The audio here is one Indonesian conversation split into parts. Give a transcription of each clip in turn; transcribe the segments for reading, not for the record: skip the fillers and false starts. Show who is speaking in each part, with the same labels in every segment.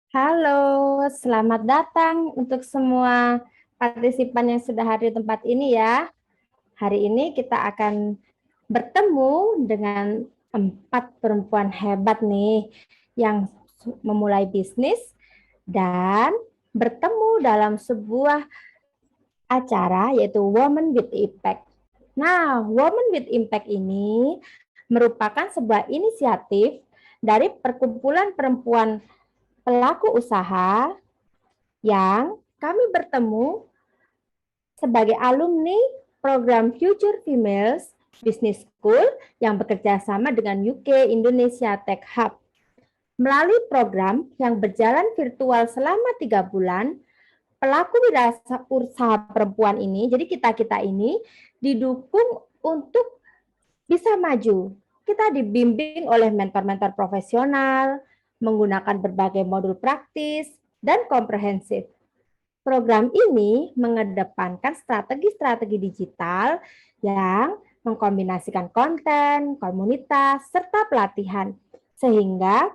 Speaker 1: Halo, selamat datang untuk semua partisipan yang sudah hadir di tempat ini ya. Hari ini kita akan bertemu dengan 4 perempuan hebat nih yang memulai bisnis dan bertemu dalam sebuah acara yaitu Women with Impact. Nah, Women with Impact ini merupakan sebuah inisiatif dari perkumpulan perempuan pelaku usaha yang kami bertemu sebagai alumni program Future Females Business School yang bekerja sama dengan UK Indonesia Tech Hub. Melalui program yang berjalan virtual selama 3 bulan, pelaku usaha perempuan ini, jadi kita-kita ini didukung untuk bisa maju. Kita dibimbing oleh mentor-mentor profesional, menggunakan berbagai modul praktis dan komprehensif. Program ini mengedepankan strategi-strategi digital yang mengkombinasikan konten, komunitas, serta pelatihan. Sehingga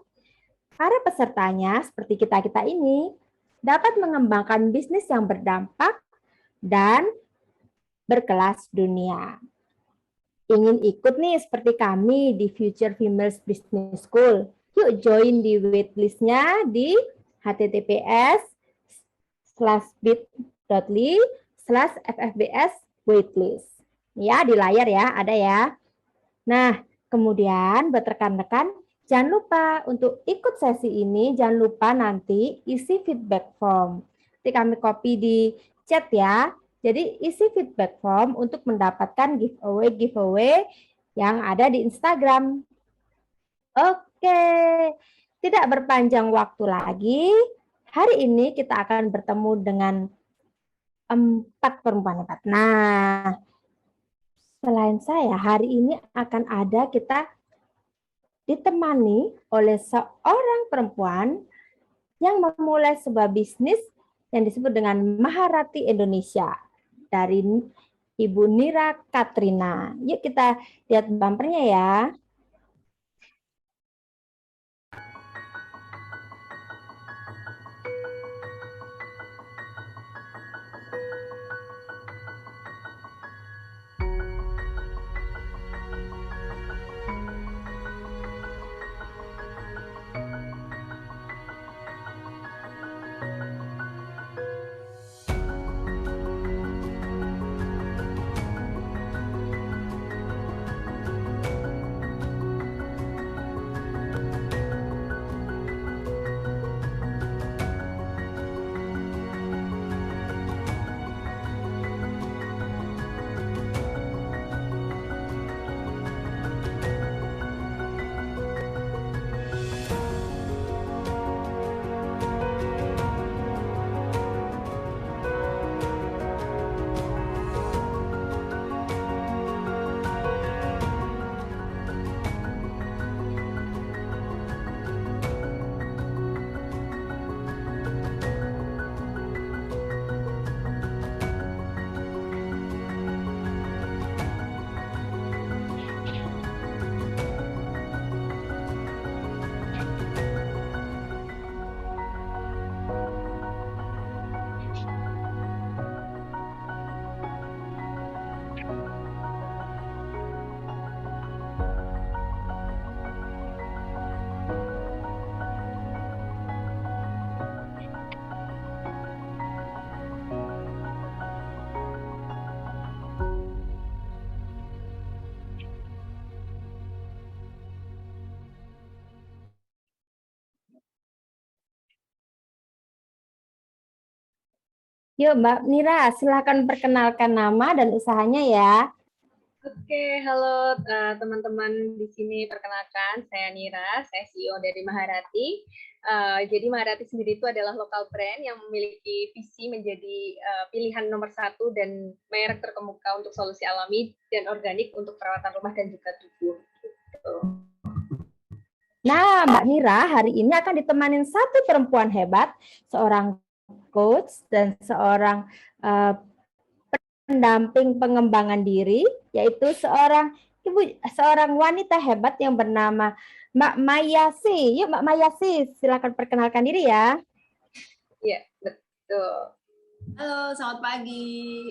Speaker 1: para pesertanya seperti kita-kita ini dapat mengembangkan bisnis yang berdampak dan berkelas dunia. Ingin ikut nih seperti kami di Future Females Business School? Yuk join di waitlistnya di https://bit.ly/ffbs waitlist. Ya, di layar ya, ada ya. Nah, kemudian buat rekan-rekan, jangan lupa untuk ikut sesi ini, jangan lupa nanti isi feedback form. Nanti kami copy di chat ya. Jadi isi feedback form untuk mendapatkan giveaway yang ada di Instagram. Oke, tidak berpanjang waktu lagi. Hari ini kita akan bertemu dengan 4 perempuan hebat. Nah, selain saya, hari ini akan ada kita ditemani oleh seorang perempuan yang memulai sebuah bisnis yang disebut dengan Maharati Indonesia dari Ibu Nira Katrina. Yuk kita lihat bumpernya ya. Yuk Mbak Nira, silakan perkenalkan nama dan usahanya ya.
Speaker 2: Oke, halo teman-teman di sini. Perkenalkan, saya Nira, saya CEO dari Maharati. Jadi Maharati sendiri itu adalah local brand yang memiliki visi menjadi pilihan nomor 1 dan merek terkemuka untuk solusi alami dan organik untuk perawatan rumah dan juga tubuh. Gitu.
Speaker 1: Nah, Mbak Nira hari ini akan ditemanin 1 perempuan hebat, seorang coach dan seorang pendamping pengembangan diri, yaitu seorang wanita hebat yang bernama Mbak Mayasi. Yuk Mbak Mayasi, silakan perkenalkan diri ya.
Speaker 2: Iya, betul.
Speaker 3: Halo, selamat pagi.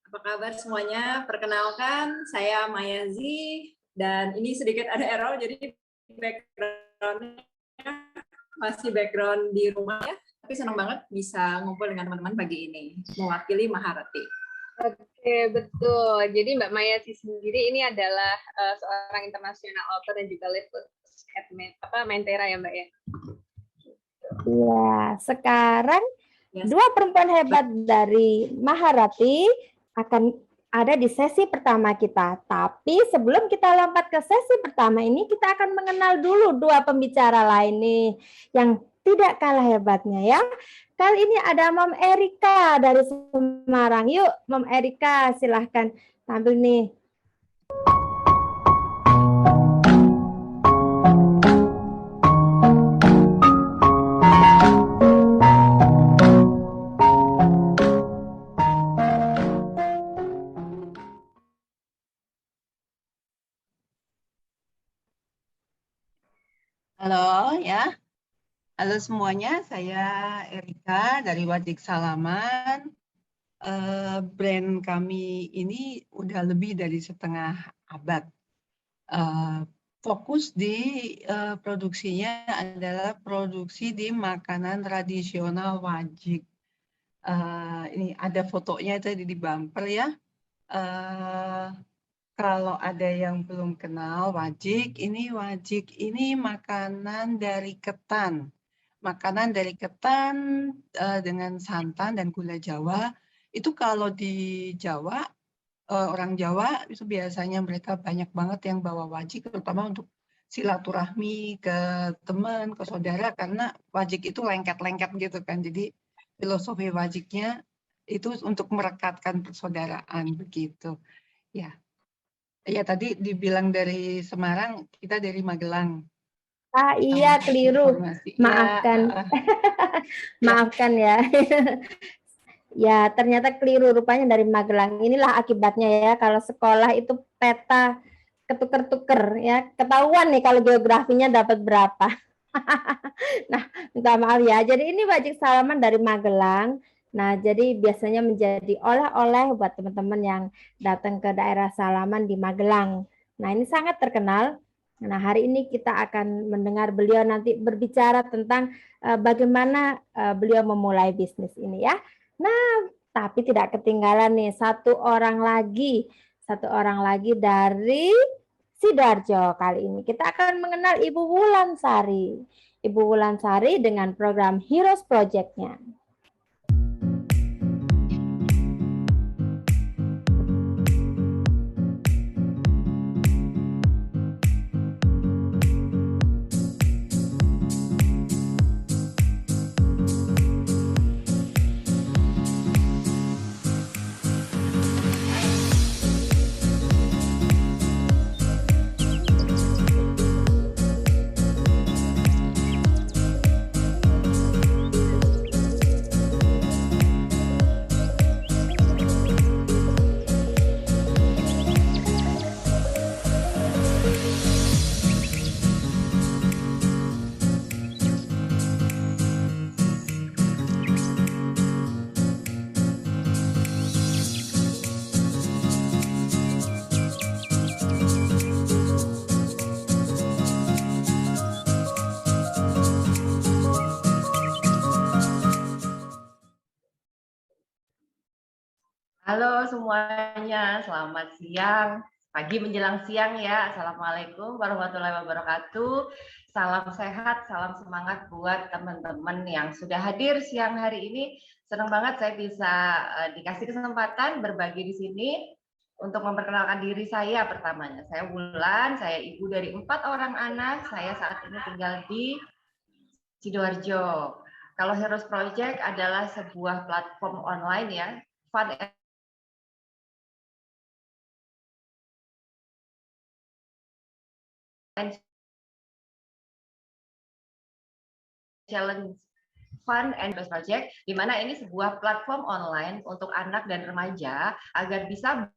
Speaker 3: Apa kabar semuanya? Perkenalkan, saya Mayazi, dan ini sedikit ada error, jadi background-nya masih background di rumah ya. Tapi senang banget bisa ngumpul dengan teman-teman pagi ini, mewakili Maharati.
Speaker 2: Oke, betul. Jadi Mbak Mayasi sendiri ini adalah seorang international author dan juga head Mentera ya Mbak ya?
Speaker 1: Iya, sekarang dua perempuan hebat dari Maharati akan ada di sesi pertama kita. Tapi sebelum kita lompat ke sesi pertama ini, kita akan mengenal dulu dua pembicara lain nih yang tidak kalah hebatnya ya. Kali ini ada Mom Erika dari Semarang. Yuk, Mom Erika, silahkan tampil nih.
Speaker 4: Halo ya, halo semuanya, saya Erika dari Wajik Salaman. Brand kami ini udah lebih dari setengah abad. Fokus di produksinya adalah produksi di makanan tradisional Wajik. Ini ada fotonya tadi di bumper ya. Kalau ada yang belum kenal wajik ini makanan dari ketan. Makanan dari ketan dengan santan dan gula Jawa. Itu kalau di Jawa, orang Jawa itu biasanya mereka banyak banget yang bawa wajik, terutama untuk silaturahmi ke teman, ke saudara, karena wajik itu lengket-lengket gitu kan. Jadi filosofi wajiknya itu untuk merekatkan persaudaraan begitu. Ya. Ya, tadi dibilang dari Semarang, kita dari Magelang.
Speaker 1: Ah iya, keliru. Maafkan.
Speaker 4: Ya,
Speaker 1: Maafkan ya. Ya, ternyata keliru, rupanya dari Magelang. Inilah akibatnya ya, kalau sekolah itu peta ketuker-tuker ya. Ketahuan nih kalau geografinya dapat berapa. Nah, minta maaf ya. Jadi ini Wajik Salaman dari Magelang. Nah, jadi biasanya menjadi oleh-oleh buat teman-teman yang datang ke daerah Salaman di Magelang. Nah, ini sangat terkenal. Nah, hari ini kita akan mendengar beliau nanti berbicara tentang bagaimana beliau memulai bisnis ini ya. Nah, tapi tidak ketinggalan nih satu orang lagi dari Sidoarjo. Kali ini kita akan mengenal Ibu Wulansari. Ibu Wulansari dengan program Heroes Project-nya.
Speaker 5: Halo semuanya, selamat siang, pagi menjelang siang ya. Assalamualaikum warahmatullahi wabarakatuh. Salam sehat, salam semangat buat teman-teman yang sudah hadir siang hari ini. Senang banget saya bisa dikasih kesempatan berbagi di sini untuk memperkenalkan diri saya pertamanya. Saya Wulan, saya ibu dari 4 orang anak. Saya saat ini tinggal di Sidoarjo. Kalau Heroes Project adalah sebuah platform online ya, fun and challenge fun and Heroes Project, di mana ini sebuah platform online untuk anak dan remaja agar bisa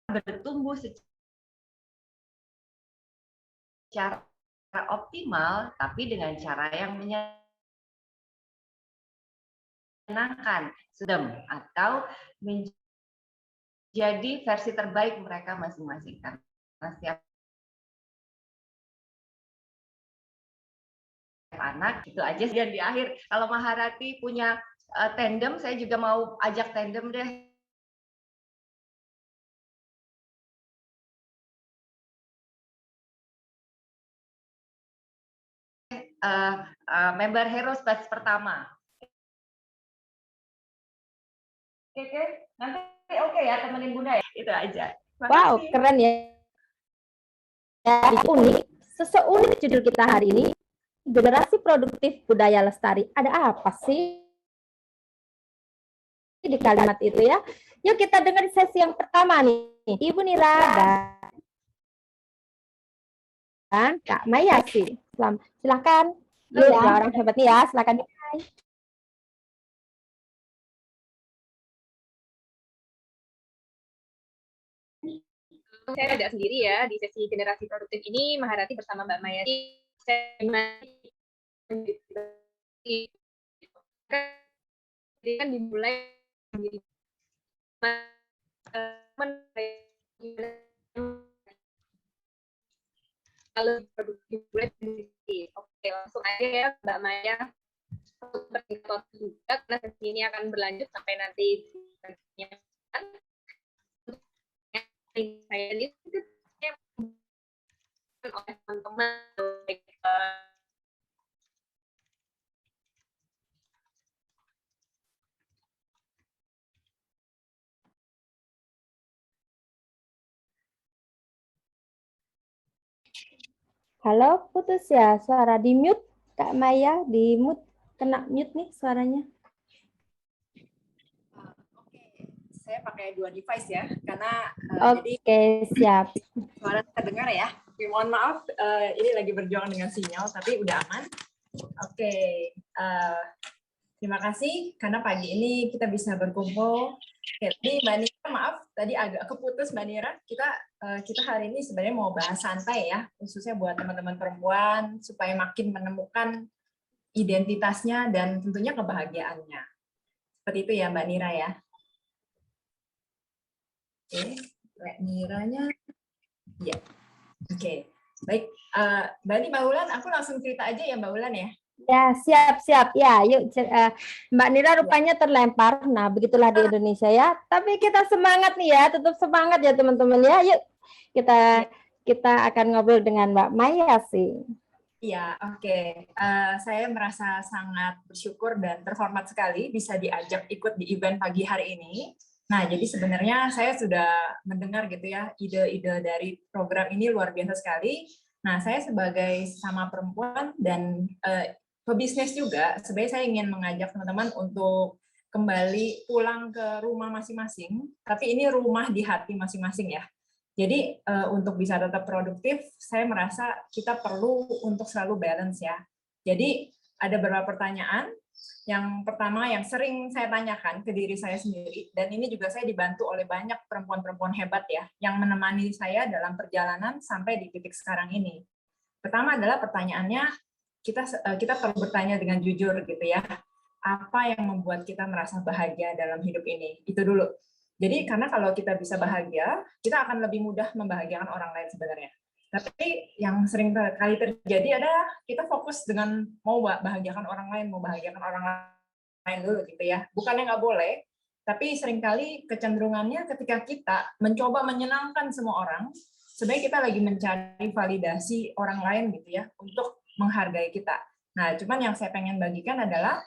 Speaker 5: bertumbuh cara optimal, tapi dengan cara yang menyenangkan, sedem, atau menjadi versi terbaik mereka masing-masing. Karena setiap anak itu aja. Dan di akhir, kalau Maharati punya tandem, saya juga mau ajak tandem deh. Member Heroes batch pertama. Oke, nanti oke ya temenin Bunda ya, itu aja.
Speaker 1: Wow, keren ya. Unik, seseunik judul kita hari ini, generasi produktif budaya lestari. Ada apa sih di kalimat itu ya? Yuk kita dengar sesi yang pertama nih, Ibu Nira dan Kak Maya sih. Silakan. Yuk, orang hebat nih ya, silakan.
Speaker 2: Saya ada sendiri ya di sesi generasi produktif ini, Maharati bersama Mbak Maya. Kan dimulai kalau produktif dimulai dari oke, langsung aja ya Mbak Maya. Juga karena sesi ini akan berlanjut sampai nanti saya lihat oleh teman-teman.
Speaker 1: Halo, putus ya suara di mute Kak Maya, di mute, kena mute nih suaranya.
Speaker 3: Oke, saya pakai 2 device ya, karena
Speaker 1: Oke, siap.
Speaker 3: Suara terdengar ya. Oke, mohon maaf, ini lagi berjuang dengan sinyal, tapi udah aman. Oke, terima kasih karena pagi ini kita bisa berkumpul. Oke, tadi Mbak Nira, maaf, tadi agak keputus Mbak Nira. Kita hari ini sebenarnya mau bahas santai ya, khususnya buat teman-teman perempuan, supaya makin menemukan identitasnya dan tentunya kebahagiaannya. Seperti itu ya Mbak Nira ya. Oke, Mbak Niranya. Ya, oke. Baik, Mbak Ulan, aku langsung cerita aja ya Mbak Ulan ya.
Speaker 1: Ya, siap. Ya, yuk Mbak Nira rupanya terlempar. Nah, begitulah di Indonesia ya. Tapi kita semangat nih ya, tetap semangat ya teman-teman ya. Yuk, kita akan ngobrol dengan Mbak Maya sih.
Speaker 3: Iya, oke. Saya merasa sangat bersyukur dan terhormat sekali bisa diajak ikut di event pagi hari ini. Nah, jadi sebenarnya saya sudah mendengar gitu ya, ide-ide dari program ini luar biasa sekali. Nah, saya sebagai sesama perempuan dan pebisnis juga, sebenarnya saya ingin mengajak teman-teman untuk kembali pulang ke rumah masing-masing, tapi ini rumah di hati masing-masing ya. Jadi untuk bisa tetap produktif, saya merasa kita perlu untuk selalu balance ya. Jadi ada beberapa pertanyaan. Yang pertama yang sering saya tanyakan ke diri saya sendiri, dan ini juga saya dibantu oleh banyak perempuan-perempuan hebat ya, yang menemani saya dalam perjalanan sampai di titik sekarang ini. Pertama adalah pertanyaannya, kita perlu bertanya dengan jujur gitu ya. Apa yang membuat kita merasa bahagia dalam hidup ini? Itu dulu. Jadi karena kalau kita bisa bahagia, kita akan lebih mudah membahagiakan orang lain sebenarnya. Tapi yang sering kali terjadi adalah kita fokus dengan mau bahagiakan orang lain, mau bahagiakan orang lain dulu gitu ya. Bukannya nggak boleh, tapi seringkali kecenderungannya ketika kita mencoba menyenangkan semua orang, sebenarnya kita lagi mencari validasi orang lain gitu ya untuk menghargai kita. Nah, cuman yang saya pengen bagikan adalah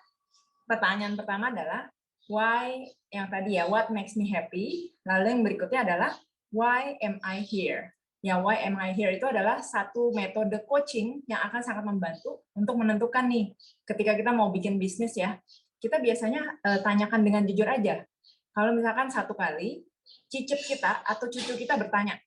Speaker 3: pertanyaan pertama adalah why, yang tadi ya, what makes me happy. Lalu yang berikutnya adalah why am I here? Ya, why am I here itu adalah satu metode coaching yang akan sangat membantu untuk menentukan nih, ketika kita mau bikin bisnis ya, kita biasanya tanyakan dengan jujur aja. Kalau misalkan satu kali, cicip kita atau cucu kita bertanya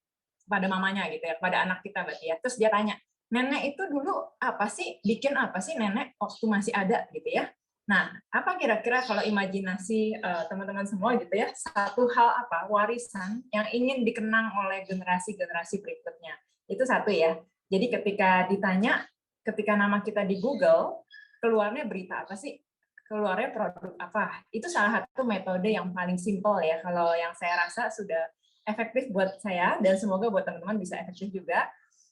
Speaker 3: kepada mamanya gitu ya, kepada anak kita berarti ya, terus dia tanya, nenek itu dulu apa sih, bikin apa sih nenek waktu masih ada gitu ya. Nah, apa kira-kira kalau imajinasi teman-teman semua gitu ya, satu hal apa, warisan yang ingin dikenang oleh generasi-generasi berikutnya. Itu satu ya. Jadi ketika nama kita di Google, keluarnya berita apa sih? Keluarnya produk apa? Itu salah satu metode yang paling simpel ya, kalau yang saya rasa sudah efektif buat saya, dan semoga buat teman-teman bisa efektif juga.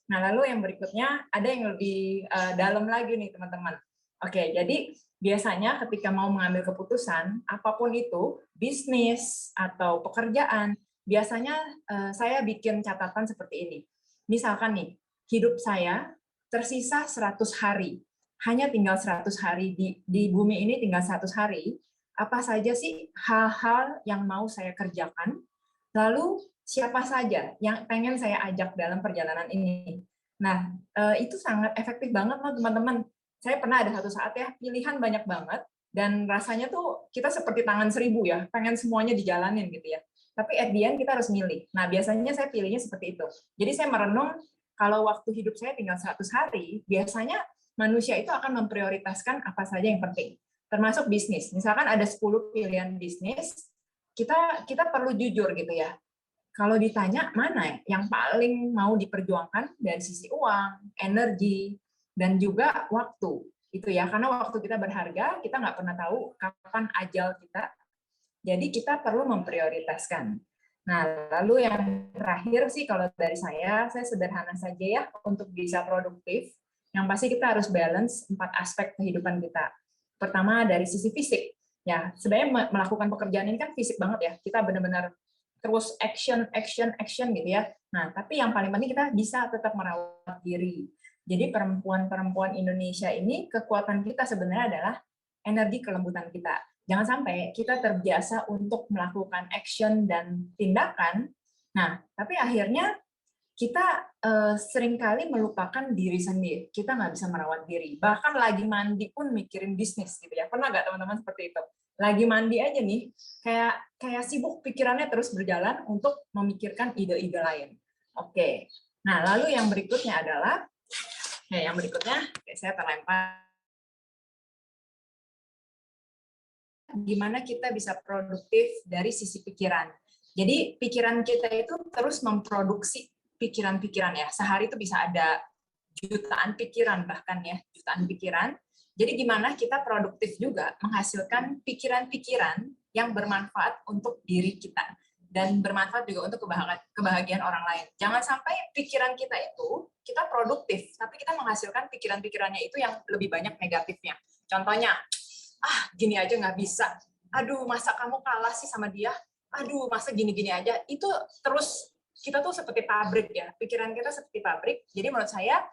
Speaker 3: Nah, lalu yang berikutnya ada yang lebih dalam lagi nih teman-teman. Oke, jadi biasanya ketika mau mengambil keputusan, apapun itu, bisnis atau pekerjaan, biasanya saya bikin catatan seperti ini. Misalkan nih, hidup saya tersisa 100 hari, hanya tinggal 100 hari, di bumi ini tinggal 100 hari, apa saja sih hal-hal yang mau saya kerjakan, lalu siapa saja yang pengen saya ajak dalam perjalanan ini. Nah, itu sangat efektif banget loh teman-teman. Saya pernah ada satu saat ya, pilihan banyak banget, dan rasanya tuh kita seperti tangan seribu ya, pengen semuanya dijalanin gitu ya. Tapi at the end kita harus milih. Nah, biasanya saya pilihnya seperti itu. Jadi saya merenung, kalau waktu hidup saya tinggal 100 hari, biasanya manusia itu akan memprioritaskan apa saja yang penting. Termasuk bisnis. Misalkan ada 10 pilihan bisnis, kita perlu jujur gitu ya. Kalau ditanya mana yang paling mau diperjuangkan dari sisi uang, energi, dan juga waktu. Itu ya, karena waktu kita berharga, kita nggak pernah tahu kapan ajal kita. Jadi kita perlu memprioritaskan. Nah, lalu yang terakhir sih kalau dari saya sederhana saja ya, untuk bisa produktif, yang pasti kita harus balance 4 aspek kehidupan kita. Pertama dari sisi fisik. Ya, sebenarnya melakukan pekerjaan ini kan fisik banget ya. Kita benar-benar terus action gitu ya. Nah, tapi yang paling penting kita bisa tetap merawat diri. Jadi perempuan-perempuan Indonesia ini kekuatan kita sebenarnya adalah energi kelembutan kita. Jangan sampai kita terbiasa untuk melakukan action dan tindakan, nah, tapi akhirnya kita seringkali melupakan diri sendiri. Kita nggak bisa merawat diri. Bahkan lagi mandi pun mikirin bisnis gitu ya. Pernah nggak teman-teman seperti itu? Lagi mandi aja nih, kayak sibuk pikirannya terus berjalan untuk memikirkan ide-ide lain. Oke. Nah, lalu yang berikutnya adalah, saya terlempar. Gimana kita bisa produktif dari sisi pikiran. Jadi pikiran kita itu terus memproduksi pikiran-pikiran ya. Sehari itu bisa ada jutaan pikiran bahkan ya, jutaan pikiran. Jadi gimana kita produktif juga menghasilkan pikiran-pikiran yang bermanfaat untuk diri kita dan bermanfaat juga untuk kebahagiaan orang lain. Jangan sampai pikiran kita itu kita produktif, tapi kita menghasilkan pikiran-pikirannya itu yang lebih banyak negatifnya. Contohnya, gini aja nggak bisa. Aduh, masa kamu kalah sih sama dia? Aduh, masa gini-gini aja? Itu terus, kita tuh seperti pabrik ya. Pikiran kita seperti pabrik. Jadi menurut saya,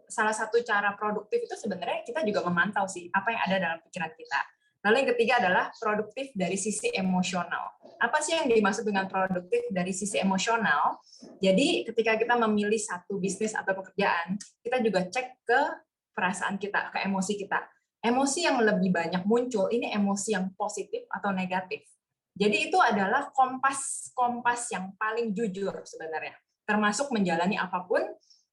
Speaker 3: salah satu cara produktif itu sebenarnya kita juga memantau sih apa yang ada dalam pikiran kita. Lalu yang ketiga adalah produktif dari sisi emosional. Apa sih yang dimaksud dengan produktif dari sisi emosional? Jadi ketika kita memilih satu bisnis atau pekerjaan, kita juga cek ke perasaan kita, ke emosi kita. Emosi yang lebih banyak muncul, ini emosi yang positif atau negatif. Jadi itu adalah kompas yang paling jujur sebenarnya. Termasuk menjalani apapun,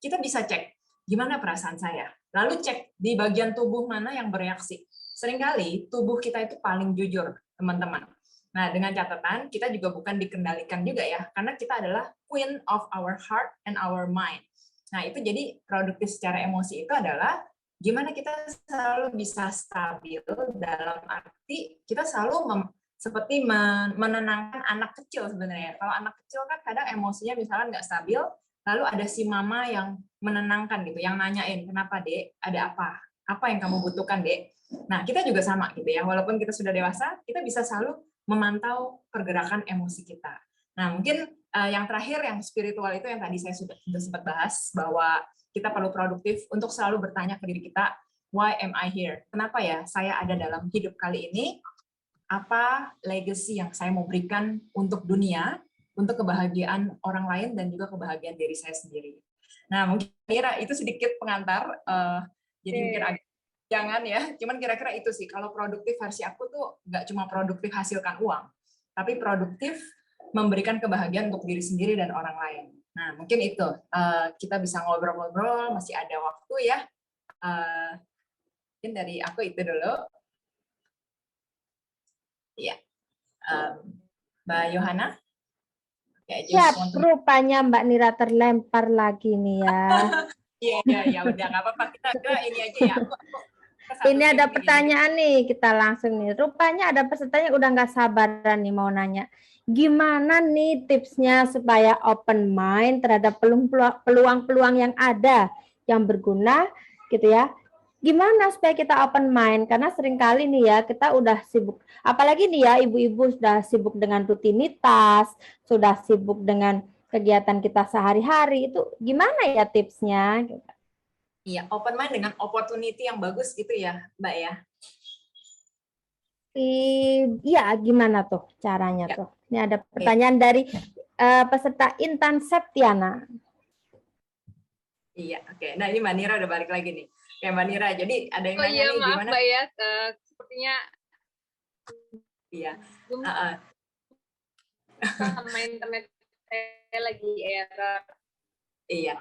Speaker 3: kita bisa cek gimana perasaan saya. Lalu cek di bagian tubuh mana yang bereaksi. Seringkali tubuh kita itu paling jujur, teman-teman. Nah, dengan catatan, kita juga bukan dikendalikan juga ya, karena kita adalah queen of our heart and our mind. Nah, itu jadi produktif secara emosi itu adalah gimana kita selalu bisa stabil dalam arti kita selalu seperti menenangkan anak kecil sebenarnya. Kalau anak kecil kan kadang emosinya misalnya nggak stabil, lalu ada si mama yang menenangkan gitu, yang nanyain, kenapa dek, ada apa? Apa yang kamu butuhkan dek? Nah, kita juga sama gitu ya, walaupun kita sudah dewasa, kita bisa selalu memantau pergerakan emosi kita. Nah, mungkin yang terakhir, yang spiritual itu yang tadi saya sudah sempat bahas, bahwa kita perlu produktif untuk selalu bertanya ke diri kita, why am I here? Kenapa ya saya ada dalam hidup kali ini? Apa legacy yang saya mau berikan untuk dunia, untuk kebahagiaan orang lain, dan juga kebahagiaan diri saya sendiri. Nah, mungkin kira itu sedikit pengantar, jadi mungkin agak jangan ya, cuman kira-kira itu sih, kalau produktif versi aku tuh nggak cuma produktif hasilkan uang, tapi produktif memberikan kebahagiaan untuk diri sendiri dan orang lain. Nah, mungkin itu. Kita bisa ngobrol-ngobrol, masih ada waktu ya. Mungkin dari aku itu dulu. Ya, Mbak Yohana.
Speaker 1: Ya, rupanya Mbak Nira terlempar lagi nih ya.
Speaker 3: Iya, udah nggak apa-apa. Kita ini aja ya. Aku ke satu
Speaker 1: Ini ada
Speaker 3: tim nih.
Speaker 1: pertanyaan nih, kita langsung nih. Rupanya ada pesertanya udah nggak sabaran nih mau nanya. Gimana nih tipsnya supaya open mind terhadap peluang-peluang yang ada yang berguna gitu ya. Gimana supaya kita open mind? Karena seringkali nih ya kita udah sibuk. Apalagi nih ya ibu-ibu sudah sibuk dengan rutinitas, sudah sibuk dengan kegiatan kita sehari-hari. Itu gimana ya tipsnya?
Speaker 3: Iya, open mind dengan opportunity yang bagus gitu ya, Mbak ya.
Speaker 1: Iya, gimana tuh caranya
Speaker 3: Ya.
Speaker 1: tuh? Ini ada pertanyaan dari peserta Intan Septiana.
Speaker 3: Iya, oke. Nah, ini Mbak Nira udah balik lagi nih. Kayak Mbak Nira, jadi ada yang nanya nih
Speaker 2: maaf
Speaker 3: gimana?
Speaker 2: Mbak ya, sepertinya
Speaker 3: Iya.
Speaker 2: sama internet saya lagi error.
Speaker 3: Iya.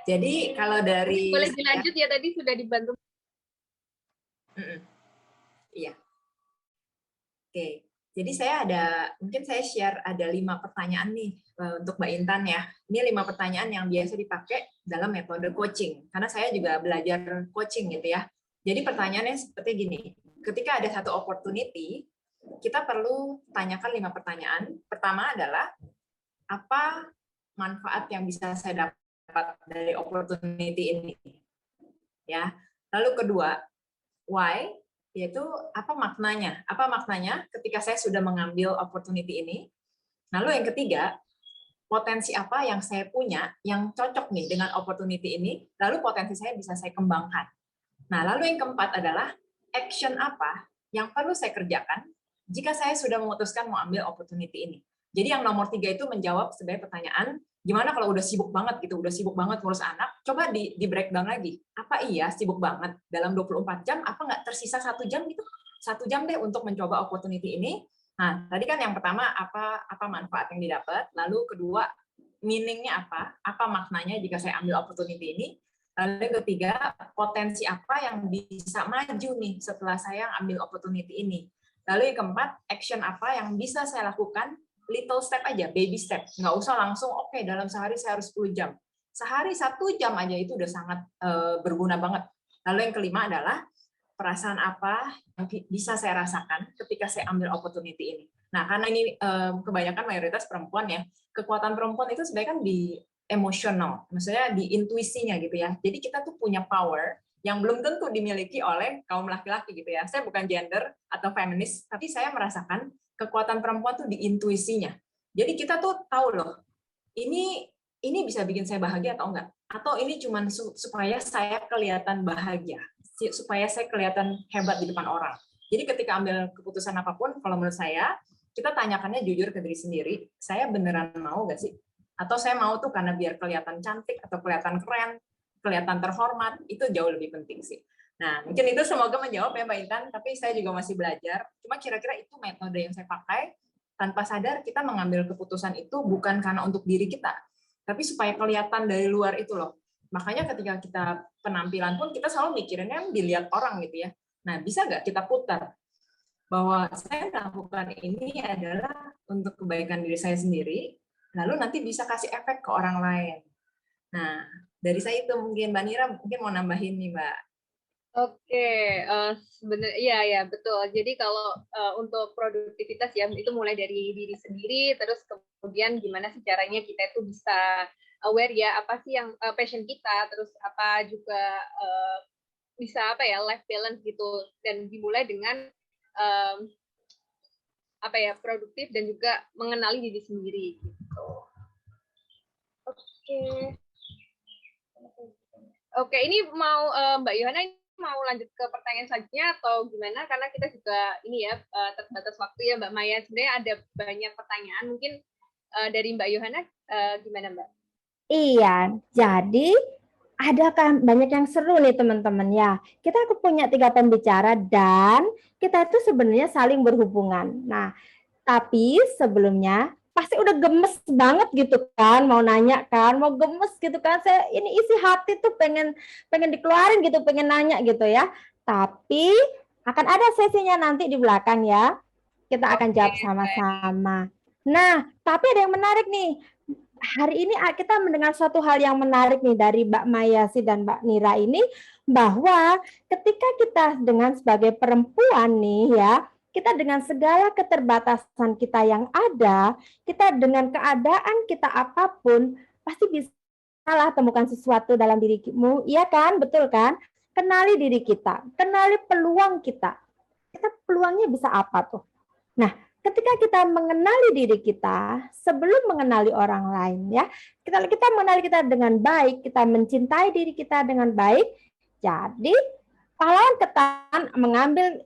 Speaker 3: Jadi kalau dari
Speaker 2: Boleh dilanjut ya, tadi sudah dibantu.
Speaker 3: Iya. Oke. Jadi mungkin saya share ada 5 pertanyaan nih untuk Mbak Intan ya. Ini 5 pertanyaan yang biasa dipakai dalam metode coaching. Karena saya juga belajar coaching gitu ya. Jadi pertanyaannya seperti gini. Ketika ada satu opportunity, kita perlu tanyakan 5 pertanyaan. Pertama adalah, apa manfaat yang bisa saya dapat dari opportunity ini? Ya. Lalu kedua, why? Yaitu apa maknanya? Apa maknanya ketika saya sudah mengambil opportunity ini? Lalu yang ketiga, potensi apa yang saya punya yang cocok nih dengan opportunity ini, lalu potensi saya bisa saya kembangkan. Nah, lalu yang keempat adalah action apa yang perlu saya kerjakan jika saya sudah memutuskan mau ambil opportunity ini. Jadi yang nomor 3 itu menjawab sebagai pertanyaan, gimana kalau udah sibuk banget gitu, udah sibuk banget ngurus anak, coba di breakdown lagi. Apa iya sibuk banget dalam 24 jam, apa nggak tersisa 1 jam gitu? 1 jam deh untuk mencoba opportunity ini. Nah, tadi kan yang pertama apa manfaat yang didapat, lalu kedua meaning-nya apa maknanya jika saya ambil opportunity ini, lalu yang ketiga potensi apa yang bisa maju nih setelah saya ambil opportunity ini, lalu yang keempat action apa yang bisa saya lakukan, little step aja, baby step, nggak usah langsung oke, dalam sehari saya harus 10 jam, sehari 1 jam aja itu udah sangat berguna banget. Lalu yang kelima adalah perasaan apa yang bisa saya rasakan ketika saya ambil opportunity ini. Nah, karena ini kebanyakan mayoritas perempuan ya, kekuatan perempuan itu sebenarnya kan di emosional, maksudnya di intuisinya gitu ya. Jadi kita tuh punya power yang belum tentu dimiliki oleh kaum laki-laki gitu ya. Saya bukan gender atau feminis, tapi saya merasakan kekuatan perempuan tuh di intuisinya. Jadi kita tuh tahu loh, ini bisa bikin saya bahagia atau enggak? Atau ini cuma supaya saya kelihatan bahagia, supaya saya kelihatan hebat di depan orang. Jadi ketika ambil keputusan apapun, kalau menurut saya, kita tanyakannya jujur ke diri sendiri, saya beneran mau nggak sih? Atau saya mau tuh karena biar kelihatan cantik, atau kelihatan keren, kelihatan terhormat, itu jauh lebih penting sih. Nah, mungkin itu semoga menjawab ya Mbak Intan, tapi saya juga masih belajar. Cuma kira-kira itu metode yang saya pakai, tanpa sadar kita mengambil keputusan itu bukan karena untuk diri kita, tapi supaya kelihatan dari luar itu loh. Makanya ketika kita penampilan pun kita selalu mikirinnya dilihat orang gitu ya. Nah, bisa nggak kita putar bahwa saya melakukan ini adalah untuk kebaikan diri saya sendiri, lalu nanti bisa kasih efek ke orang lain. Nah, dari saya itu mungkin Mbak Nira mungkin mau nambahin nih Mbak.
Speaker 2: Oke, sebenarnya ya betul. Jadi kalau untuk produktivitas ya itu mulai dari diri sendiri, terus kemudian gimana sih caranya kita itu bisa aware ya apa sih yang passion kita, terus apa juga bisa apa ya life balance gitu, dan dimulai dengan apa ya produktif dan juga mengenali diri sendiri gitu. Oke, ini mau Mbak Yohana mau lanjut ke pertanyaan selanjutnya atau gimana? Karena kita juga ini ya terbatas waktu ya Mbak Maya. Sebenarnya ada banyak pertanyaan. Mungkin dari Mbak Yohana gimana Mbak?
Speaker 1: Iya, jadi ada kan banyak yang seru nih teman-teman ya. Kita punya 3 pembicara dan kita itu sebenarnya saling berhubungan. Nah, tapi sebelumnya pasti udah gemes banget gitu kan, mau nanya kan, mau gemes gitu kan. Saya ini isi hati tuh pengen dikeluarin gitu, pengen nanya gitu ya. Tapi akan ada sesinya nanti di belakang ya. Kita akan jawab sama-sama. Nah, tapi ada yang menarik nih. hari ini kita mendengar suatu hal yang menarik nih dari Mbak Mayasi dan Mbak Nira ini, bahwa ketika kita dengan sebagai perempuan nih ya, kita dengan segala keterbatasan kita yang ada, kita dengan keadaan kita apapun, pasti bisa lah temukan sesuatu dalam dirimu, iya kan? Betul kan? Kenali diri kita, kenali peluang kita. Kita peluangnya bisa apa tuh? Nah, ketika kita mengenali diri kita sebelum mengenali orang lain ya, kita mengenali kita dengan baik, kita mencintai diri kita dengan baik. Jadi pahlawan ketan mengambil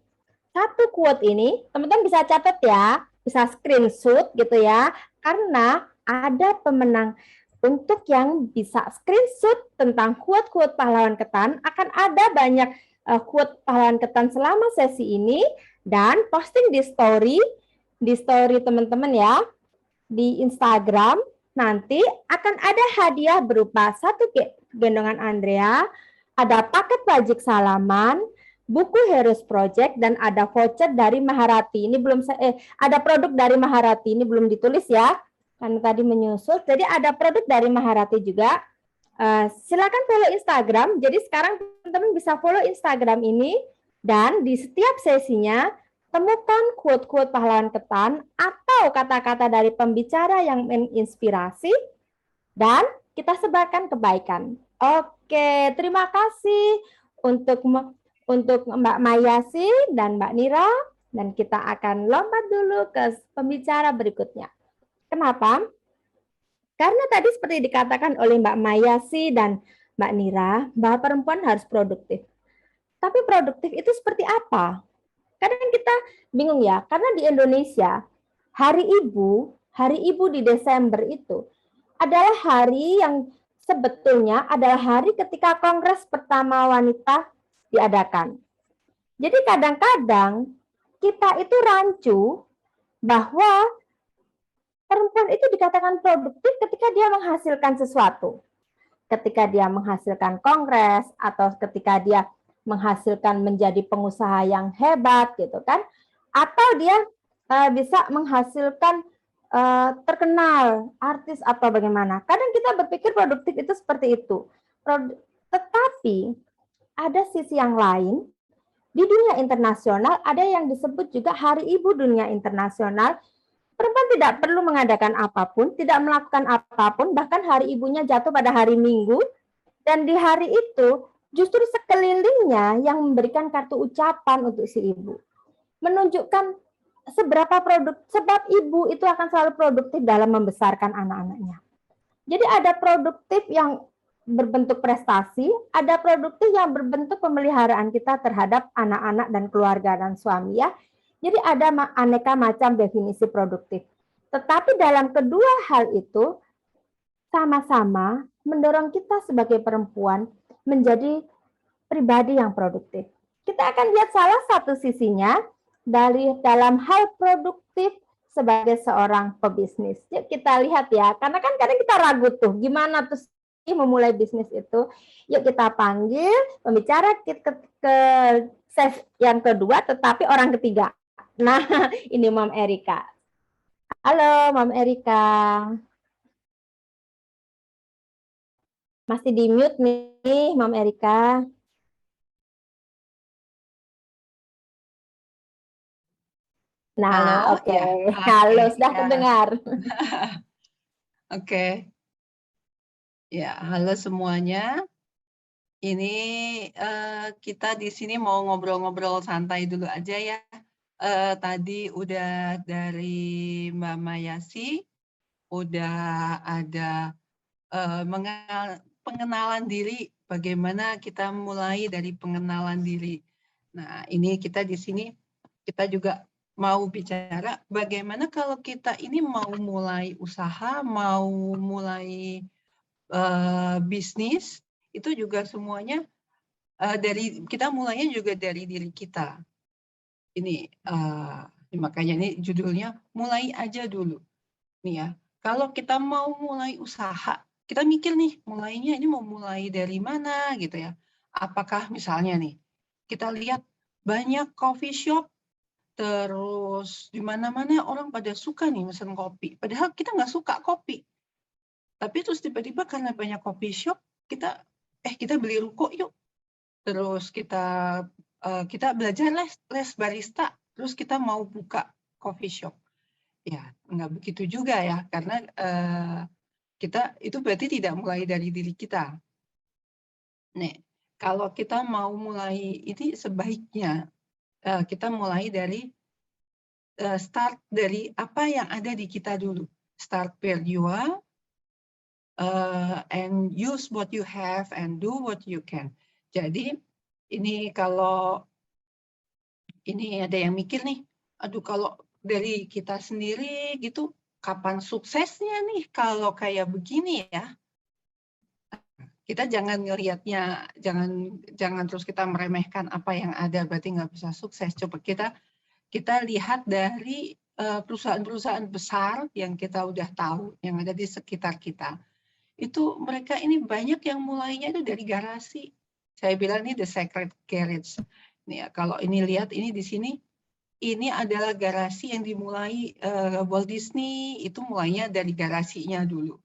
Speaker 1: satu quote ini, teman-teman bisa catat ya, bisa screenshot gitu ya, karena ada pemenang. Untuk yang bisa screenshot tentang quote-quote pahlawan ketan, akan ada banyak quote pahlawan ketan selama sesi ini, dan posting di story teman-teman ya, di Instagram, nanti akan ada hadiah berupa satu gendongan Andrea, ada paket wajib salaman, buku Heroes Project, dan ada voucher dari Maharati. Ini belum ada produk dari Maharati, ini belum ditulis ya, karena tadi menyusul. Jadi ada produk dari Maharati juga. Silakan follow Instagram. Jadi sekarang teman-teman bisa follow Instagram ini, dan di setiap sesinya temukan quote-quote pahlawan ketan atau kata-kata dari pembicara yang menginspirasi, dan kita sebarkan kebaikan. Oke, terima kasih untuk Mbak Mayasi dan Mbak Nira, dan kita akan lompat dulu ke pembicara berikutnya. Kenapa? Karena tadi seperti dikatakan oleh Mbak Mayasi dan Mbak Nira, bahwa perempuan harus produktif. Tapi produktif itu seperti apa? Kadang kita bingung ya, karena di Indonesia, Hari Ibu di Desember itu adalah hari yang sebetulnya adalah hari ketika Kongres pertama wanita diadakan. Jadi kadang-kadang kita itu rancu bahwa perempuan itu dikatakan produktif ketika dia menghasilkan sesuatu. Ketika dia menghasilkan kongres, atau ketika dia menghasilkan menjadi pengusaha yang hebat gitu kan, atau dia bisa menghasilkan terkenal, artis atau bagaimana. Kadang kita berpikir produktif itu seperti itu. Tetapi ada sisi yang lain. Di dunia internasional ada yang disebut juga Hari Ibu Dunia Internasional. Perempuan tidak perlu mengadakan apapun, tidak melakukan apapun, bahkan hari ibunya jatuh pada hari Minggu, dan di hari itu justru sekelilingnya yang memberikan kartu ucapan untuk si ibu. Menunjukkan seberapa sebab ibu itu akan selalu produktif dalam membesarkan anak-anaknya. Jadi ada produktif yang berbentuk prestasi, ada produktif yang berbentuk pemeliharaan kita terhadap anak-anak dan keluarga dan suami ya. Jadi ada aneka macam definisi produktif. Tetapi dalam kedua hal itu sama-sama mendorong kita sebagai perempuan menjadi pribadi yang produktif. Kita akan lihat salah satu sisinya dalam hal produktif sebagai seorang pebisnis. Yuk kita lihat ya, karena kan kadang kita ragu tuh, gimana tuh memulai bisnis itu. Yuk kita panggil pembicara ke sesi yang kedua, tetapi orang ketiga. Nah, ini Mom Erika. Halo, Mom Erika. Masih di mute nih, Mom Erika. Nah, oke. Ya. Halo, sudah terdengar.
Speaker 4: Oke. Ya, halo semuanya. Ini kita di sini mau ngobrol-ngobrol santai dulu aja ya. Tadi udah dari Mbak Mayasi, udah ada pengenalan diri, bagaimana kita mulai dari pengenalan diri. Nah, ini kita di sini, kita juga mau bicara bagaimana kalau kita ini mau mulai usaha, mau mulai bisnis, itu juga semuanya kita mulainya juga dari diri kita. Ini makanya ini judulnya mulai aja dulu. Nih ya, kalau kita mau mulai usaha, kita mikir nih mulainya ini mau mulai dari mana gitu ya. Apakah misalnya nih kita lihat banyak coffee shop, terus di mana-mana orang pada suka nih mesen kopi. Padahal kita nggak suka kopi. Tapi terus tiba-tiba karena banyak coffee shop, kita beli ruko yuk. Terus kita belajar les barista, terus kita mau buka coffee shop. Ya, nggak begitu juga ya, karena kita itu berarti tidak mulai dari diri kita. Nih, kalau kita mau mulai ini sebaiknya kita mulai dari start dari apa yang ada di kita dulu. Start where you are, and use what you have and do what you can. Jadi ini kalau ini ada yang mikir nih, aduh kalau dari kita sendiri gitu, kapan suksesnya nih kalau kayak begini ya? Kita jangan ngelihatnya, jangan terus kita meremehkan apa yang ada berarti nggak bisa sukses. Coba kita lihat dari perusahaan-perusahaan besar yang kita udah tahu, yang ada di sekitar kita. Itu mereka ini banyak yang mulainya itu dari garasi. Saya bilang ini the secret garage. Nih, kalau ini lihat ini di sini, ini adalah garasi yang dimulai Walt Disney, itu mulainya dari garasinya dulu.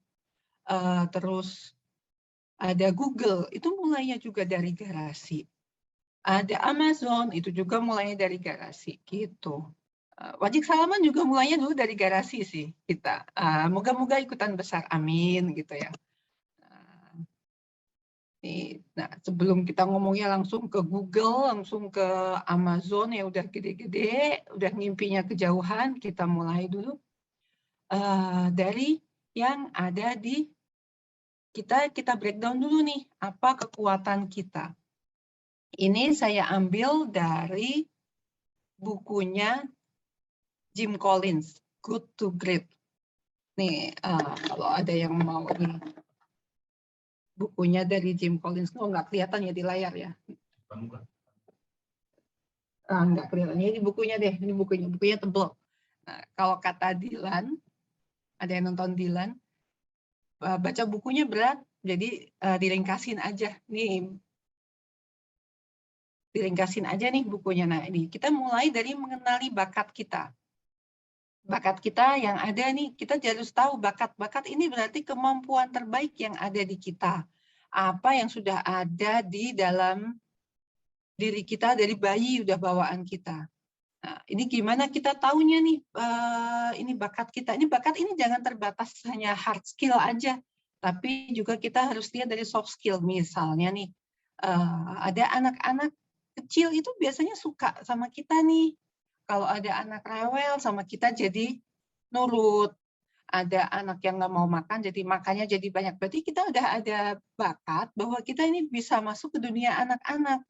Speaker 4: Terus ada Google, itu mulainya juga dari garasi. Ada Amazon, itu juga mulainya dari garasi, gitu. Wajik Salaman juga mulainya dulu dari garasi sih kita. Moga-moga ikutan besar, amin gitu ya. Nah, sebelum kita ngomongnya langsung ke Google, langsung ke Amazon ya udah gede-gede, udah ngimpinya kejauhan, kita mulai dulu dari yang ada di kita breakdown dulu nih, apa kekuatan kita. Ini saya ambil dari bukunya Jim Collins, Good to Great. Nih, kalau ada yang mau ini, bukunya dari Jim Collins, nggak kelihatan ya di layar ya. Nggak kelihatan, ini bukunya deh, ini bukunya tebal. Nah, kalau kata Dylan, ada yang nonton Dylan, baca bukunya berat, jadi diringkasin aja. Nih, diringkasin aja nih bukunya. Nah, ini kita mulai dari mengenali bakat kita. Bakat kita yang ada nih, kita harus tahu bakat ini berarti kemampuan terbaik yang ada di kita. Apa yang sudah ada di dalam diri kita dari bayi udah bawaan kita. Nah, ini gimana kita taunya nih, ini bakat kita. Ini bakat ini jangan terbatas hanya hard skill aja, tapi juga kita harus lihat dari soft skill. Misalnya nih, ada anak-anak kecil itu biasanya suka sama kita nih. Kalau ada anak rewel sama kita jadi nurut. Ada anak yang nggak mau makan, jadi makannya jadi banyak. Berarti kita udah ada bakat bahwa kita ini bisa masuk ke dunia anak-anak.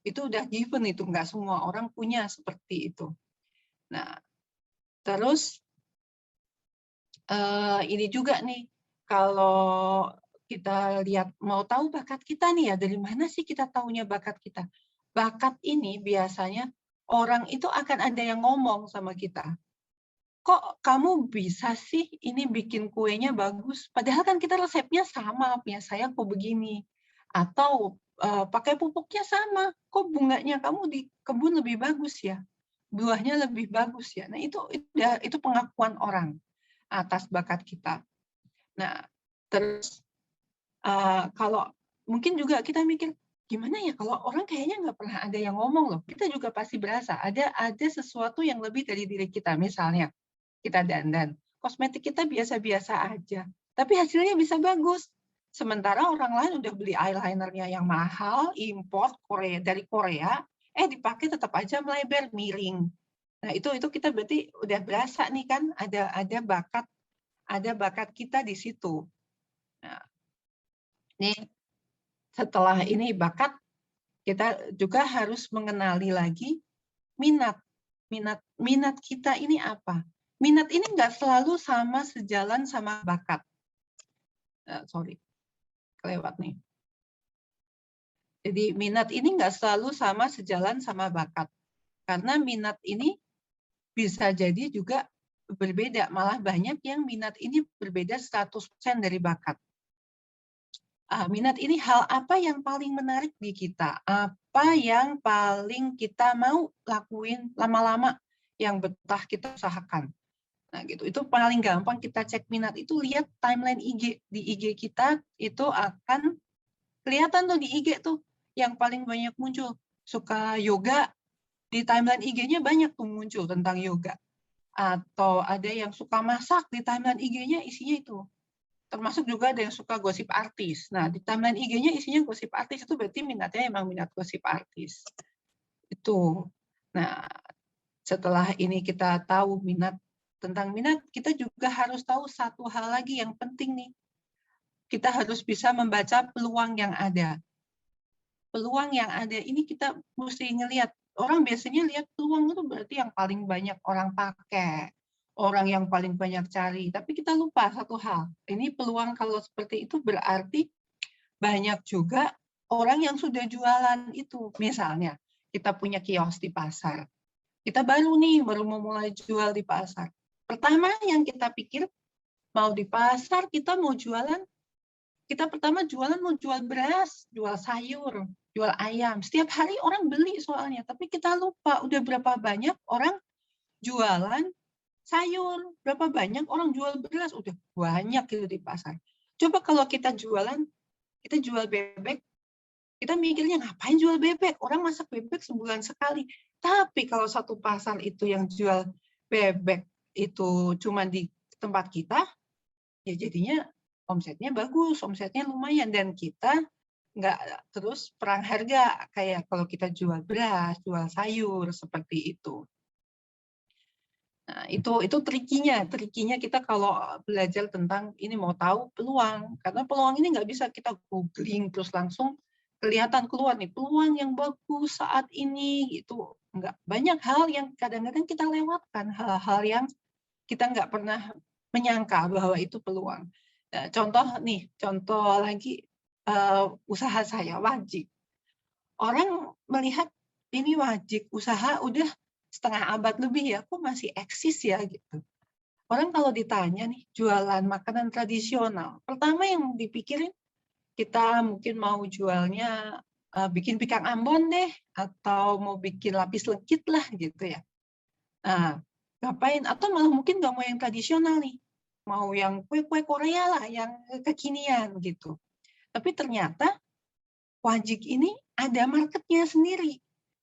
Speaker 4: Itu udah given, itu nggak semua orang punya seperti itu. Nah, terus ini juga nih, kalau kita lihat, mau tahu bakat kita nih ya, dari mana sih kita taunya bakat kita? Bakat ini biasanya orang itu akan ada yang ngomong sama kita. Kok kamu bisa sih ini bikin kuenya bagus? Padahal kan kita resepnya sama, punya saya kok begini. Atau pakai pupuknya sama, kok bunganya kamu di kebun lebih bagus ya, buahnya lebih bagus ya. Nah itu pengakuan orang atas bakat kita. Nah terus kalau mungkin juga kita mikir gimana ya kalau orang kayaknya nggak pernah ada yang ngomong loh, kita juga pasti berasa ada sesuatu yang lebih dari diri kita. Misalnya kita dandan, kosmetik kita biasa-biasa aja, tapi hasilnya bisa bagus. Sementara orang lain udah beli eyelinernya yang mahal, import dari Korea, dipakai tetap aja melebar, miring. Nah itu kita berarti udah berasa nih kan ada bakat kita di situ. Nah, nih setelah ini bakat, kita juga harus mengenali lagi minat kita ini apa. Minat ini nggak selalu sama sejalan sama bakat. Sorry. Kelewat nih. Jadi minat ini nggak selalu sama sejalan sama bakat. Karena minat ini bisa jadi juga berbeda. Malah banyak yang minat ini berbeda 100% dari bakat. Minat ini hal apa yang paling menarik di kita? Apa yang paling kita mau lakuin lama-lama yang betah kita usahakan? Nah, gitu. Itu paling gampang kita cek minat itu lihat timeline IG. Di IG kita itu akan kelihatan tuh di IG tuh yang paling banyak muncul. Suka yoga, di timeline IG-nya banyak tuh muncul tentang yoga. Atau ada yang suka masak, di timeline IG-nya isinya itu. Termasuk juga ada yang suka gosip artis. Nah, di timeline IG-nya isinya gosip artis, itu berarti minatnya emang minat gosip artis. Itu. Nah, setelah ini kita tahu tentang minat, kita juga harus tahu satu hal lagi yang penting nih. Kita harus bisa membaca peluang yang ada. Peluang yang ada ini kita mesti ngelihat. Orang biasanya lihat peluang itu berarti yang paling banyak orang pakai, orang yang paling banyak cari. Tapi kita lupa satu hal. Ini peluang kalau seperti itu berarti banyak juga orang yang sudah jualan itu. Misalnya, kita punya kios di pasar. Kita baru mau mulai jual di pasar. Pertama yang kita pikir, mau di pasar, kita mau jualan, kita pertama jualan mau jual beras, jual sayur, jual ayam. Setiap hari orang beli soalnya, tapi kita lupa udah berapa banyak orang jualan sayur, berapa banyak orang jual beras, udah banyak gitu di pasar. Coba kalau kita jual bebek, kita mikirnya ngapain jual bebek? Orang masak bebek sebulan sekali. Tapi kalau satu pasar itu yang jual bebek itu cuma di tempat kita, ya jadinya omsetnya bagus, omsetnya lumayan, dan kita nggak terus perang harga kayak kalau kita jual beras, jual sayur seperti itu. Nah, itu trikinya kita kalau belajar tentang ini mau tahu peluang, karena peluang ini nggak bisa kita googling terus langsung kelihatan keluar nih peluang yang bagus saat ini gitu. Nggak, banyak hal yang kadang-kadang kita lewatkan, hal-hal yang kita nggak pernah menyangka bahwa itu peluang. Nah, contoh lagi usaha saya Wajik. Orang melihat ini Wajik usaha udah setengah abad lebih ya, kok masih eksis ya gitu. Orang kalau ditanya nih jualan makanan tradisional, pertama yang dipikirin kita mungkin mau jualnya bikin pikang Ambon deh, atau mau bikin lapis legit lah gitu ya. Nah, ngapain? Atau malah mungkin nggak mau yang tradisional nih, mau yang kue-kue Korea lah, yang kekinian gitu. Tapi ternyata Wajik ini ada marketnya sendiri.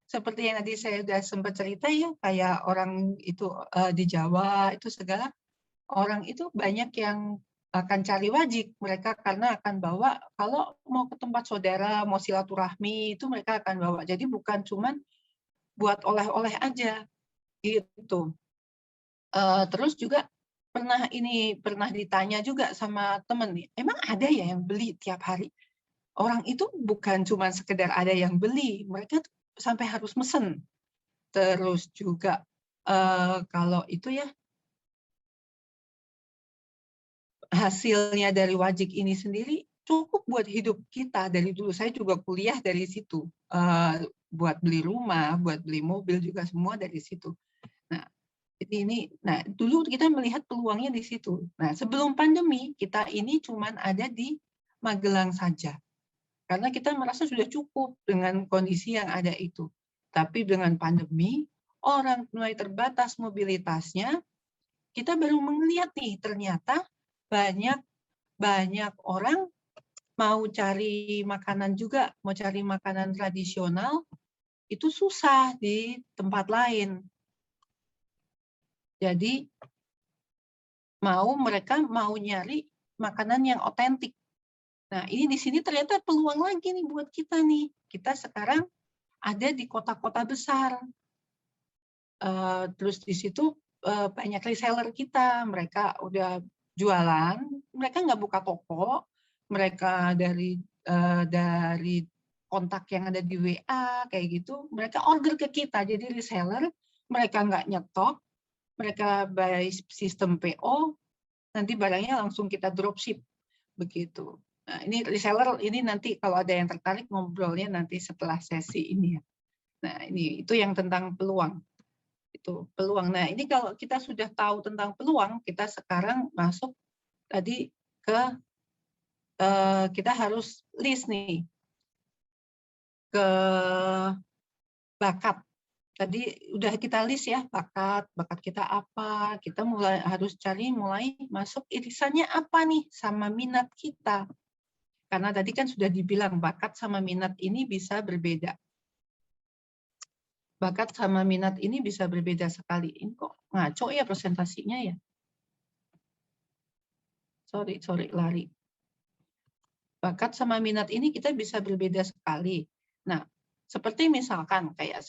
Speaker 4: Seperti yang tadi saya sudah sempat cerita ya, kayak orang itu di Jawa itu segala orang itu banyak yang akan cari Wajik. Mereka karena akan bawa kalau mau ke tempat saudara, mau silaturahmi itu mereka akan bawa. Jadi bukan cuman buat oleh-oleh aja gitu. Terus juga pernah ditanya juga sama temen nih, emang ada ya yang beli tiap hari? Orang itu bukan cuma sekedar ada yang beli, mereka sampai harus mesen. Terus juga kalau itu ya hasilnya dari Wajik ini sendiri cukup buat hidup kita. Dari dulu saya juga kuliah dari situ, buat beli rumah, buat beli mobil juga semua dari situ. Nah, dulu kita melihat peluangnya di situ. Nah, sebelum pandemi kita ini cuman ada di Magelang saja. Karena kita merasa sudah cukup dengan kondisi yang ada itu. Tapi dengan pandemi, orang mulai terbatas mobilitasnya, kita baru melihat nih ternyata banyak orang mau cari makanan juga, mau cari makanan tradisional itu susah di tempat lain. Jadi mereka mau nyari makanan yang otentik. Nah, ini di sini ternyata peluang lagi nih buat kita nih. Kita sekarang ada di kota-kota besar. Terus di situ banyak reseller kita, mereka udah jualan, mereka nggak buka toko, mereka dari kontak yang ada di WA kayak gitu, mereka order ke kita. Jadi reseller, mereka nggak nyetok, mereka by sistem PO, nanti barangnya langsung kita dropship begitu. Nah, ini reseller ini nanti kalau ada yang tertarik ngobrolnya nanti setelah sesi ini ya. Nah, itu yang tentang peluang. Itu peluang. Nah, ini kalau kita sudah tahu tentang peluang, kita sekarang masuk tadi ke kita harus list nih ke bakat. Tadi udah kita list ya, bakat kita apa, kita harus mulai masuk irisannya apa nih sama minat kita. Karena tadi kan sudah dibilang bakat sama minat ini bisa berbeda. Bakat sama minat ini bisa berbeda sekali. Ini kok ngaco ya presentasinya ya? Sorry, lari. Bakat sama minat ini kita bisa berbeda sekali. Nah, seperti misalkan kayak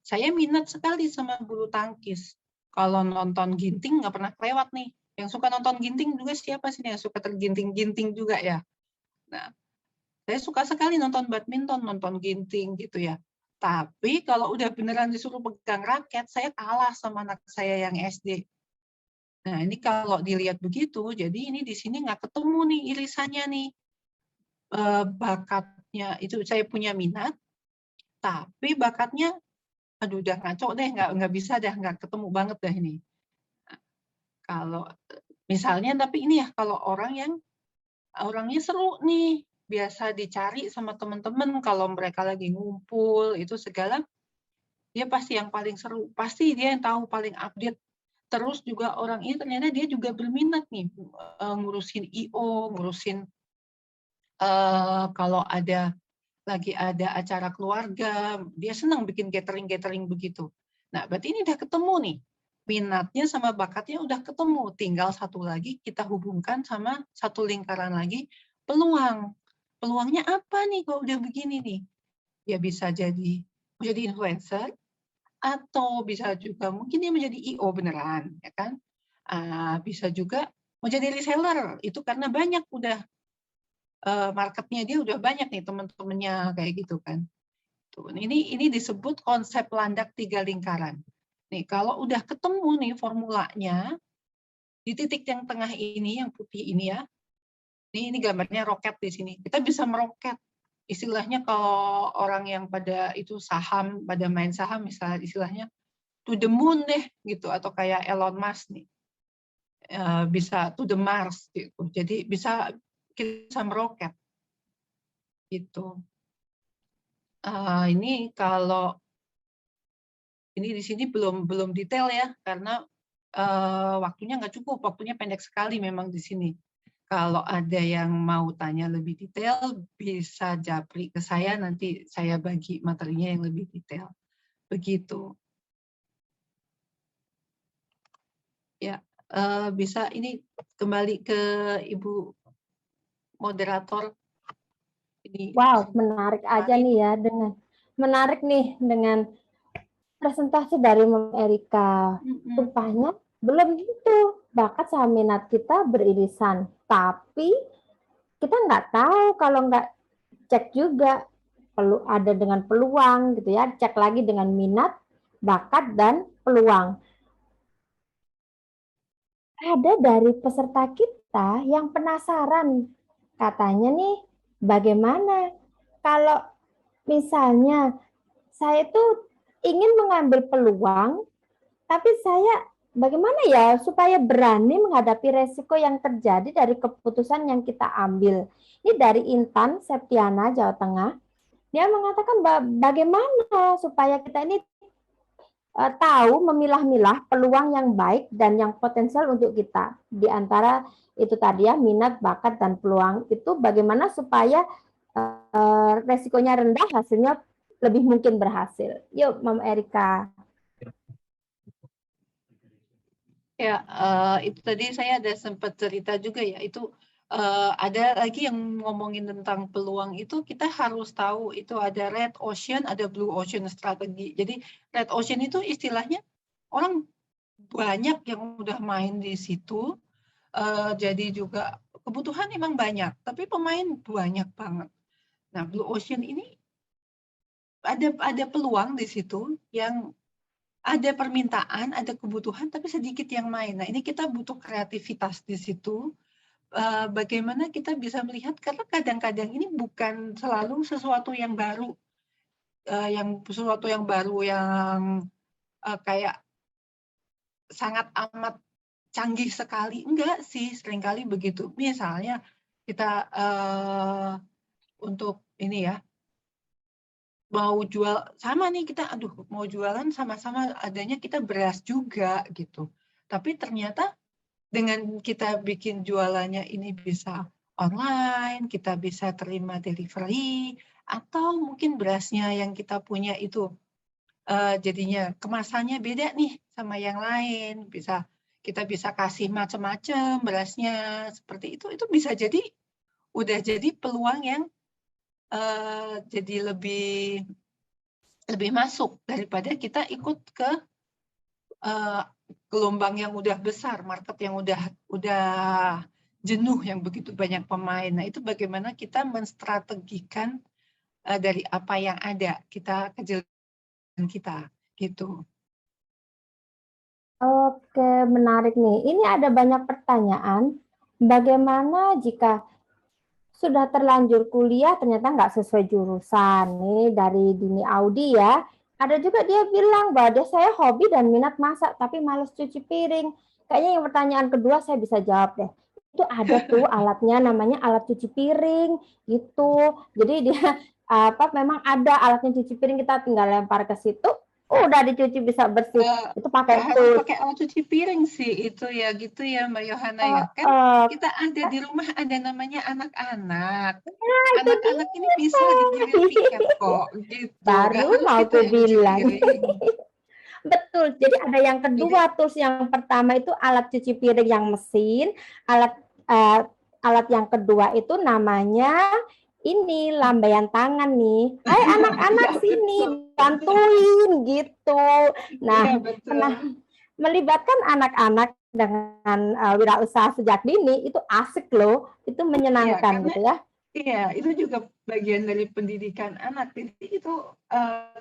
Speaker 4: saya minat sekali sama bulu tangkis. Kalau nonton ginting nggak pernah kelewat nih. Yang suka nonton ginting juga siapa sih yang suka terginting-ginting juga ya? Nah, saya suka sekali nonton badminton, nonton ginting gitu ya. Tapi kalau udah beneran disuruh pegang raket, saya kalah sama anak saya yang SD. Nah, ini kalau dilihat begitu, jadi ini di sini nggak ketemu nih irisannya nih. Bakatnya itu saya punya minat, tapi bakatnya, aduh udah ngaco deh, nggak bisa dah, nggak ketemu banget dah ini. Nah, kalau misalnya, tapi ini ya kalau orangnya seru nih, biasa dicari sama teman-teman kalau mereka lagi ngumpul itu segala, dia pasti yang paling seru, pasti dia yang tahu paling update. Terus juga orang ini ternyata dia juga berminat nih ngurusin IO, ngurusin kalau lagi ada acara keluarga, dia senang bikin catering begitu. Nah, berarti ini udah ketemu nih. Minatnya sama bakatnya udah ketemu. Tinggal satu lagi kita hubungkan sama satu lingkaran lagi, peluang. Peluangnya apa nih kalau udah begini nih? Ya bisa jadi menjadi influencer, atau bisa juga mungkin dia menjadi IO beneran, ya kan? Bisa juga menjadi reseller, itu karena banyak udah marketnya dia udah banyak nih teman-temannya kayak gitu kan. Tuh, ini disebut konsep landak 3 lingkaran. Nih kalau udah ketemu nih formulanya di titik yang tengah ini yang putih ini ya. Ini gambarnya roket di sini. Kita bisa meroket. Istilahnya kalau orang yang pada itu saham, pada main saham misalnya istilahnya to the moon deh gitu, atau kayak Elon Musk nih. Bisa to the Mars gitu. Jadi bisa kita meroket gitu. Ini kalau ini di sini belum detail ya karena waktunya nggak cukup, waktunya pendek sekali memang di sini. Kalau ada yang mau tanya lebih detail bisa japri ke saya, nanti saya bagi materinya yang lebih detail. Begitu. Ya, bisa ini kembali ke Ibu moderator. Ini
Speaker 1: Wow, menarik aja nih ya dengan presentasi dari Mama Erika. Rupanya belum tentu bakat sama minat kita beririsan, tapi kita nggak tahu kalau nggak cek juga perlu ada dengan peluang gitu ya, cek lagi dengan minat, bakat dan peluang. Ada dari peserta kita yang penasaran, katanya nih bagaimana kalau misalnya saya tuh ingin mengambil peluang, tapi saya bagaimana ya supaya berani menghadapi resiko yang terjadi dari keputusan yang kita ambil. Ini dari Intan Septiana, Jawa Tengah. Dia mengatakan bagaimana supaya kita ini tahu memilah-milah peluang yang baik dan yang potensial untuk kita. Di antara itu tadi ya, minat, bakat, dan peluang itu bagaimana supaya resikonya rendah, hasilnya lebih mungkin berhasil. Yuk, Mama Erika.
Speaker 4: Ya, itu tadi saya ada sempat cerita juga ya, itu ada lagi yang ngomongin tentang peluang itu, kita harus tahu itu ada red ocean, ada blue ocean strategi. Jadi red ocean itu istilahnya orang banyak yang udah main di situ, jadi juga kebutuhan memang banyak, tapi pemain banyak banget. Nah, blue ocean ini ada peluang di situ yang ada permintaan, ada kebutuhan, tapi sedikit yang main. Nah, ini kita butuh kreativitas di situ. Bagaimana kita bisa melihat, karena kadang-kadang ini bukan selalu sesuatu yang baru, yang kayak sangat amat canggih sekali. Enggak sih, seringkali begitu. Misalnya kita untuk ini ya, mau jual sama nih kita, aduh mau jualan sama-sama adanya kita beras juga gitu. Tapi ternyata dengan kita bikin jualannya ini bisa online, kita bisa terima delivery, atau mungkin berasnya yang kita punya itu jadinya kemasannya beda nih sama yang lain. Kita bisa kasih macam-macam berasnya seperti itu bisa jadi udah jadi peluang yang jadi lebih masuk daripada kita ikut ke gelombang yang udah besar, market yang udah jenuh yang begitu banyak pemain. Nah, itu bagaimana kita menstrategikan dari apa yang ada kita kejelian kita gitu.
Speaker 1: Oke, menarik nih. Ini ada banyak pertanyaan. Bagaimana jika sudah terlanjur kuliah ternyata nggak sesuai jurusan nih dari Dini Audi ya. Ada juga dia bilang bahwa saya hobi dan minat masak tapi males cuci piring. Kayaknya yang pertanyaan kedua saya bisa jawab deh. Itu ada tuh alatnya namanya alat cuci piring gitu. Jadi dia memang ada alatnya cuci piring, kita tinggal lempar ke situ, udah dicuci bisa bersih. Itu pakai
Speaker 4: harus
Speaker 1: tools.
Speaker 4: pakai alat cuci piring sih itu ya gitu ya Mbak Yohana ya. Kan kita ada di rumah ada namanya anak-anak. Anak-anak ini bisa digilir piket kok gitu.
Speaker 1: Baru mau aku bilang. Betul. Jadi ada yang kedua, tools yang pertama itu alat cuci piring yang mesin, alat yang kedua itu namanya ini lambaian tangan nih. Hai anak-anak sini bantuin gitu. Nah, melibatkan anak-anak dengan wirausaha sejak dini itu asik loh, itu menyenangkan gitu ya.
Speaker 4: Iya, itu juga bagian dari pendidikan anak. Jadi itu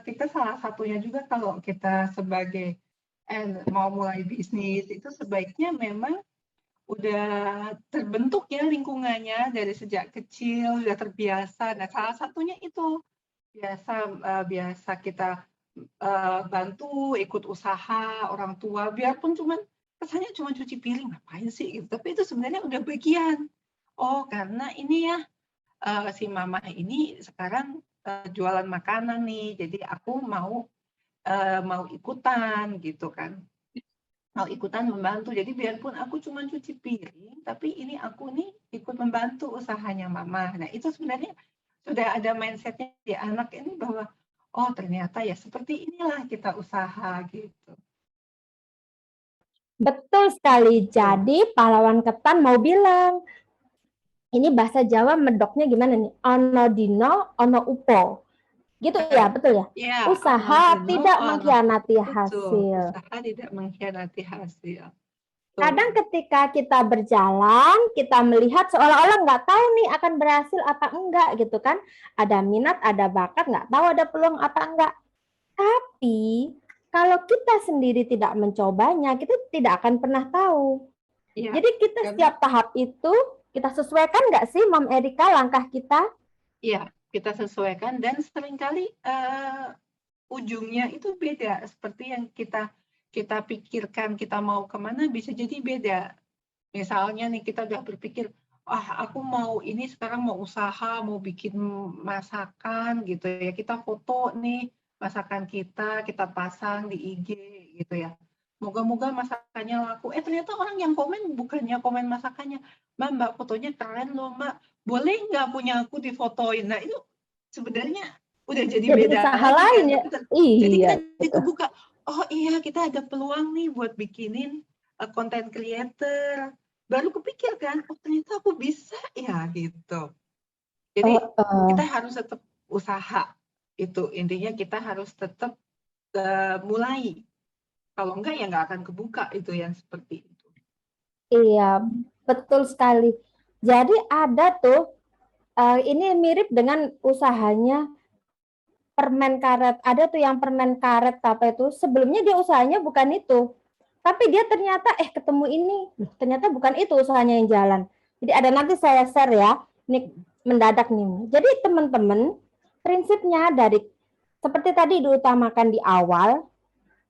Speaker 4: kita salah satunya juga kalau kita sebagai mau mulai bisnis itu sebaiknya memang udah terbentuk ya lingkungannya dari sejak kecil, sudah terbiasa. Nah, salah satunya itu biasa kita bantu ikut usaha orang tua, biarpun kesannya cuma cuci piring, ngapain sih gitu. Tapi itu sebenarnya udah bagian. Oh, karena ini ya si mama ini sekarang jualan makanan nih, jadi aku mau ikutan gitu kan, mau ikutan membantu. Jadi biarpun aku cuma cuci piring, tapi ini aku nih ikut membantu usahanya mama. Nah itu sebenarnya sudah ada mindsetnya di anak ini bahwa oh ternyata ya seperti inilah kita usaha gitu.
Speaker 1: Betul sekali. Jadi pahlawan ketan mau bilang, ini bahasa Jawa medoknya gimana nih? Ono dino, ono upo. Gitu ya, betul ya?
Speaker 4: Ya,
Speaker 1: usaha tidak mengkhianati hasil.
Speaker 4: Usaha tidak mengkhianati hasil.
Speaker 1: Kadang ketika kita berjalan, kita melihat seolah-olah nggak tahu nih akan berhasil apa enggak gitu kan. Ada minat, ada bakat, nggak tahu ada peluang apa enggak. Tapi kalau kita sendiri tidak mencobanya, kita tidak akan pernah tahu. Ya, jadi kita setiap tahap itu, kita sesuaikan nggak sih Mom Erika langkah kita?
Speaker 4: Iya, kita sesuaikan dan seringkali ujungnya itu beda. Seperti yang kita pikirkan kita mau kemana bisa jadi beda. Misalnya nih kita udah berpikir, aku mau ini sekarang mau usaha, mau bikin masakan gitu ya. Kita foto nih masakan kita pasang di IG gitu ya. Moga-moga masakannya laku. Ternyata orang yang komen bukannya komen masakannya. Mbak fotonya keren loh Mbak. Boleh nggak punya aku difotoin? Nah itu sebenarnya udah jadi beda
Speaker 1: usaha lain ya.
Speaker 4: Jadi kita kebuka. Oh iya kita ada peluang nih buat bikinin content creator. Baru kepikir kan, oh ternyata aku bisa ya gitu. Jadi kita harus tetap usaha. Itu intinya kita harus tetap mulai. Kalau enggak ya nggak akan kebuka itu yang seperti itu.
Speaker 1: Iya, betul sekali. Jadi ada tuh, ini mirip dengan usahanya permen karet. Ada tuh yang permen karet apa itu. Sebelumnya dia usahanya bukan itu. Tapi dia ternyata ketemu ini. Ternyata bukan itu usahanya yang jalan. Jadi ada nanti saya share ya. Ini mendadak nih. Jadi teman-teman, prinsipnya dari seperti tadi diutamakan di awal,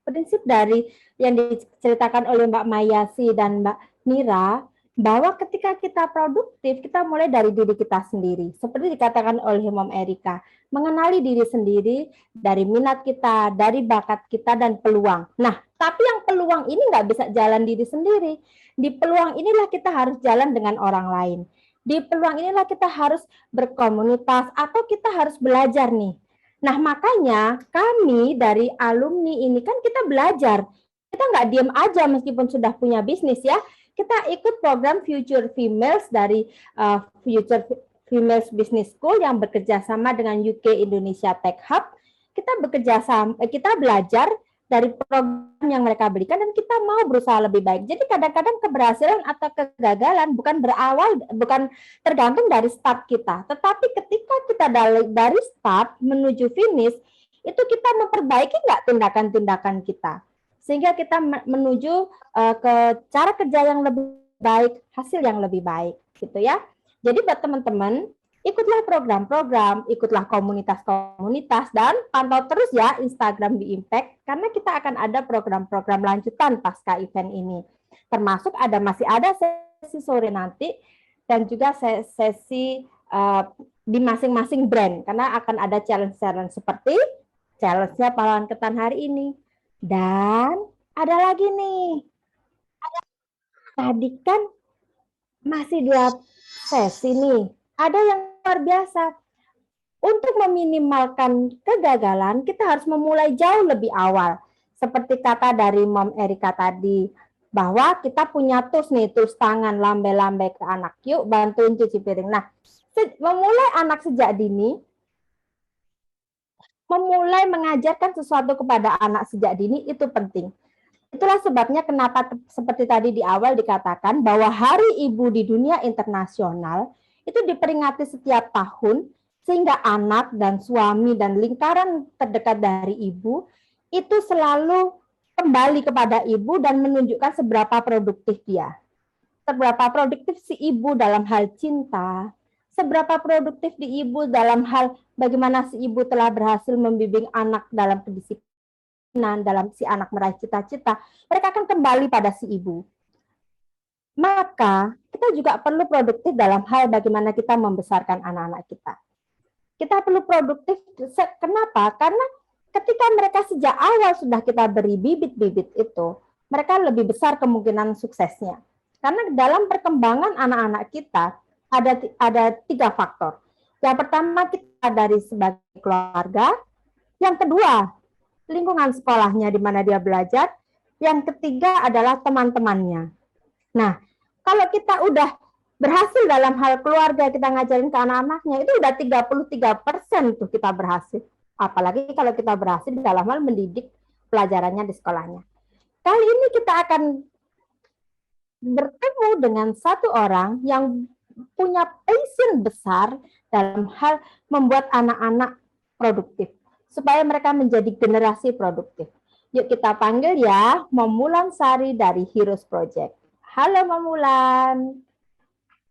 Speaker 1: prinsip dari yang diceritakan oleh Mbak Mayasi dan Mbak Nira bahwa ketika kita produktif, kita mulai dari diri kita sendiri. Seperti dikatakan oleh Mom Erika, mengenali diri sendiri dari minat kita, dari bakat kita, dan peluang. Nah, tapi yang peluang ini nggak bisa jalan diri sendiri. Di peluang inilah kita harus jalan dengan orang lain. Di peluang inilah kita harus berkomunitas atau kita harus belajar nih. Nah, makanya kami dari alumni ini kan kita belajar. Kita nggak diem aja meskipun sudah punya bisnis ya. Kita ikut program Future Females dari Future Females Business School yang bekerja sama dengan UK Indonesia Tech Hub. Kita bekerja sama, kita belajar dari program yang mereka berikan dan kita mau berusaha lebih baik. Jadi kadang-kadang keberhasilan atau kegagalan bukan tergantung dari start kita, tetapi ketika kita dari start menuju finish itu kita memperbaiki nggak tindakan-tindakan kita sehingga kita menuju ke cara kerja yang lebih baik, hasil yang lebih baik, gitu ya. Jadi buat teman-teman, ikutlah program-program, ikutlah komunitas-komunitas, dan pantau terus ya Instagram Be Impact, karena kita akan ada program-program lanjutan pasca event ini. Termasuk masih ada sesi sore nanti, dan juga sesi di masing-masing brand, karena akan ada challenge-challenge seperti challenge-nya pahlawan ketan hari ini. Dan ada lagi nih, tadi kan masih 2 sesi nih, ada yang luar biasa. Untuk meminimalkan kegagalan, kita harus memulai jauh lebih awal. Seperti kata dari Mom Erika tadi, bahwa kita punya tools nih, tools tangan, lambai-lambai ke anak, yuk bantuin cuci piring. Nah, memulai anak sejak dini, memulai mengajarkan sesuatu kepada anak sejak dini itu penting. Itulah sebabnya kenapa seperti tadi di awal dikatakan bahwa Hari Ibu di dunia internasional itu diperingati setiap tahun sehingga anak dan suami dan lingkaran terdekat dari ibu itu selalu kembali kepada ibu dan menunjukkan seberapa produktif dia. Seberapa produktif si ibu dalam hal cinta, seberapa produktif di ibu dalam hal bagaimana si ibu telah berhasil membimbing anak dalam kedisiplinan, dalam si anak meraih cita-cita, mereka akan kembali pada si ibu. Maka kita juga perlu produktif dalam hal bagaimana kita membesarkan anak-anak kita. Kita perlu produktif, kenapa? Karena ketika mereka sejak awal sudah kita beri bibit-bibit itu, mereka lebih besar kemungkinan suksesnya. Karena dalam perkembangan anak-anak kita, ada 3 faktor. Yang pertama kita dari sebagai keluarga, yang kedua lingkungan sekolahnya di mana dia belajar, yang ketiga adalah teman-temannya. Nah, kalau kita udah berhasil dalam hal keluarga, kita ngajarin ke anak-anaknya, itu udah 33% tuh kita berhasil. Apalagi kalau kita berhasil dalam hal mendidik pelajarannya di sekolahnya. Kali ini kita akan bertemu dengan satu orang yang punya passion besar dalam hal membuat anak-anak produktif supaya mereka menjadi generasi produktif. Yuk kita panggil ya Mom Mulan Sari dari Heroes Project. Halo Mom Mulan,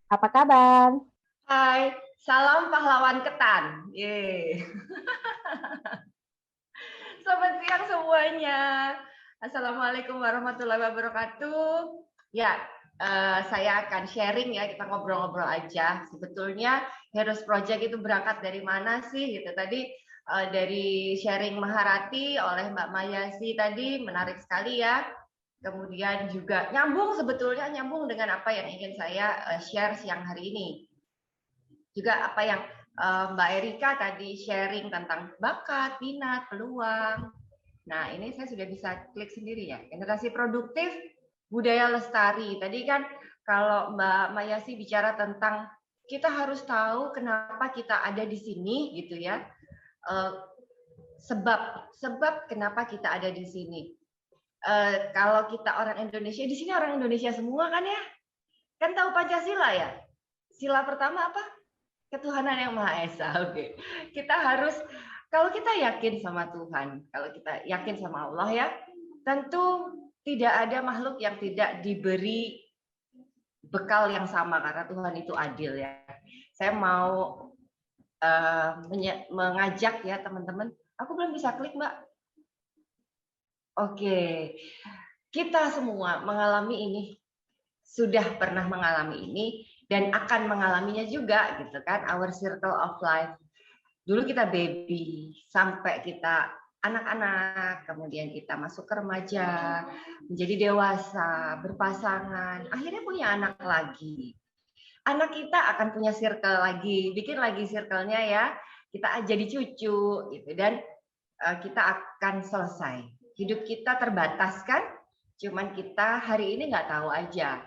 Speaker 1: apa kabar?
Speaker 5: Hai, salam pahlawan ketan. Yeay. Selamat siang semuanya. Assalamualaikum warahmatullahi wabarakatuh. Ya, saya akan sharing ya, kita ngobrol-ngobrol aja. Sebetulnya Heroes Project itu berangkat dari mana sih? Gitu tadi dari sharing Maharati oleh Mbak Mayasi tadi menarik sekali ya. Kemudian juga nyambung dengan apa yang ingin saya share siang hari ini. Juga apa yang Mbak Erika tadi sharing tentang bakat, minat, peluang. Nah, ini saya sudah bisa klik sendiri ya. Generasi produktif, budaya lestari. Tadi kan kalau Mbak Mayasi bicara tentang kita harus tahu kenapa kita ada di sini gitu ya. Sebab kenapa kita ada di sini. Kalau kita orang Indonesia, di sini orang Indonesia semua kan ya? Kan tahu Pancasila ya? Sila pertama apa? Ketuhanan yang Maha Esa. Oke. Kita harus, kalau kita yakin sama Tuhan, kalau kita yakin sama Allah ya, tentu tidak ada makhluk yang tidak diberi bekal yang sama karena Tuhan itu adil ya. Saya mau mengajak ya teman-teman. Aku belum bisa klik Mbak. Oke. Kita semua mengalami ini. sudah pernah mengalami ini dan akan mengalaminya juga gitu kan, our circle of life. Dulu kita baby sampai kita anak-anak, kemudian kita masuk ke remaja, menjadi dewasa, berpasangan, akhirnya punya anak lagi. Anak kita akan punya circle lagi, bikin lagi circle-nya ya, kita jadi cucu gitu, dan kita akan selesai. Hidup kita terbatas kan, cuman kita hari ini nggak tahu aja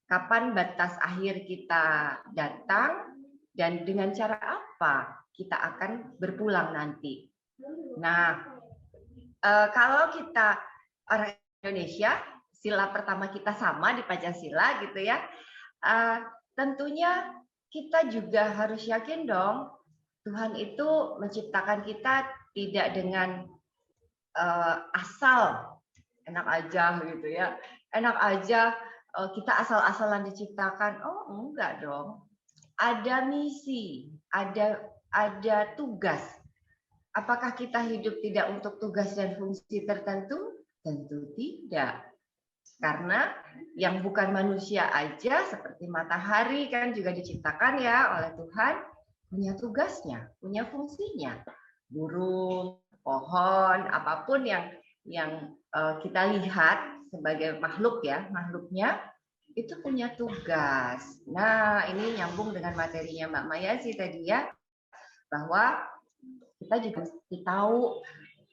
Speaker 5: kapan batas akhir kita datang dan dengan cara apa kita akan berpulang nanti. Nah, kalau kita orang Indonesia, sila pertama kita sama di Pancasila gitu ya, tentunya kita juga harus yakin dong Tuhan itu menciptakan kita tidak dengan asal enak aja gitu ya, enak aja kita asal-asalan diciptakan. Oh enggak dong, ada misi, ada tugas. Apakah kita hidup tidak untuk tugas dan fungsi tertentu? Tentu tidak. Karena yang bukan manusia aja seperti matahari kan juga diciptakan ya oleh Tuhan, punya tugasnya, punya fungsinya. Burung, pohon, apapun yang kita lihat sebagai makhluk ya, makhluknya itu punya tugas. Nah, ini nyambung dengan materinya Mbak Maya sih tadi ya, bahwa kita juga mesti tahu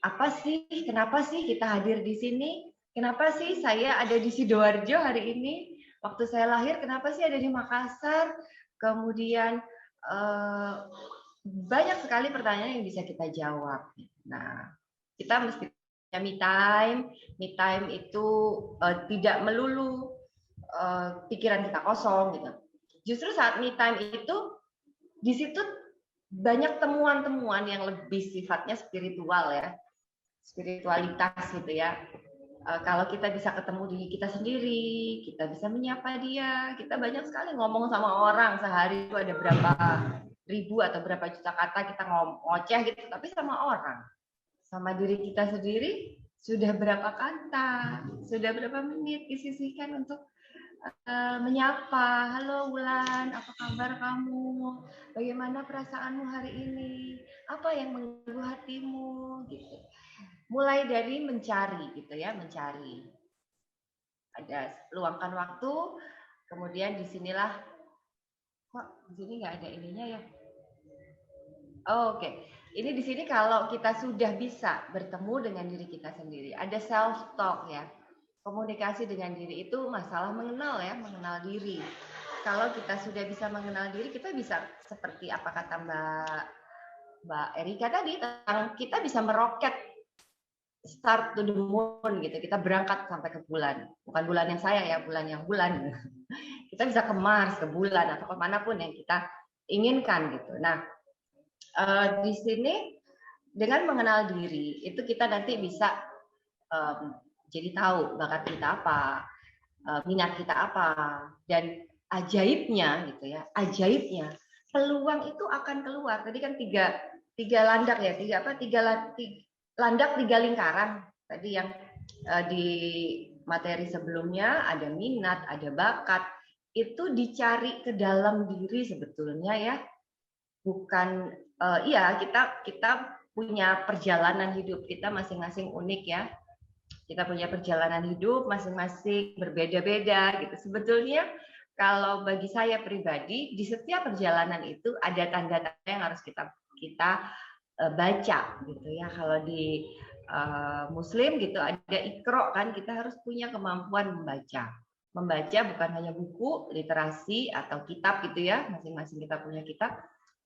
Speaker 5: apa sih, kenapa sih kita hadir di sini? Kenapa sih saya ada di Sidoarjo hari ini? Waktu saya lahir, kenapa sih ada di Makassar? Kemudian banyak sekali pertanyaan yang bisa kita jawab. Nah, kita mesti punya me time. Me time itu tidak melulu pikiran kita kosong gitu. Justru saat me time itu di situ banyak temuan-temuan yang lebih sifatnya spiritual ya, spiritualitas gitu ya. Kalau kita bisa ketemu diri kita sendiri, kita bisa menyapa dia, kita banyak sekali ngomong sama orang sehari itu ada berapa ribu atau berapa juta kata kita ngoceh gitu, tapi sama orang, sama diri kita sendiri sudah berapa kata, sudah berapa menit disisihkan untuk menyapa, halo Wulan, apa kabar kamu? Bagaimana perasaanmu hari ini? Apa yang mengganggu hatimu? Gitu. Mulai dari mencari, gitu ya, mencari. Ada luangkan waktu, kemudian disinilah, kok di sini nggak ada ininya ya? Oh, oke. Ini di sini kalau kita sudah bisa bertemu dengan diri kita sendiri, ada self talk ya. Komunikasi dengan diri itu masalah mengenal ya, mengenal diri. Kalau kita sudah bisa mengenal diri, kita bisa seperti apa kata Mbak Erika tadi, tentang kita bisa meroket start to the moon gitu. Kita berangkat sampai ke bulan. Bukan bulan yang saya ya, bulan yang bulan. Kita bisa ke Mars, ke bulan atau kemanapun yang kita inginkan gitu. Nah, di sini dengan mengenal diri itu kita nanti bisa jadi tahu bakat kita apa, minat kita apa, dan ajaibnya gitu ya, ajaibnya peluang itu akan keluar. Tadi kan tiga landak ya, landak tiga lingkaran. Tadi yang di materi sebelumnya ada minat, ada bakat, itu dicari ke dalam diri sebetulnya ya, bukan iya kita punya perjalanan hidup kita masing-masing unik ya. Kita punya perjalanan hidup masing-masing berbeda-beda gitu. Sebetulnya kalau bagi saya pribadi di setiap perjalanan itu ada tanda-tanda yang harus kita baca gitu ya. Kalau di Muslim gitu ada Iqra kan, kita harus punya kemampuan membaca. Membaca bukan hanya buku, literasi atau kitab gitu ya, masing-masing kita punya kitab,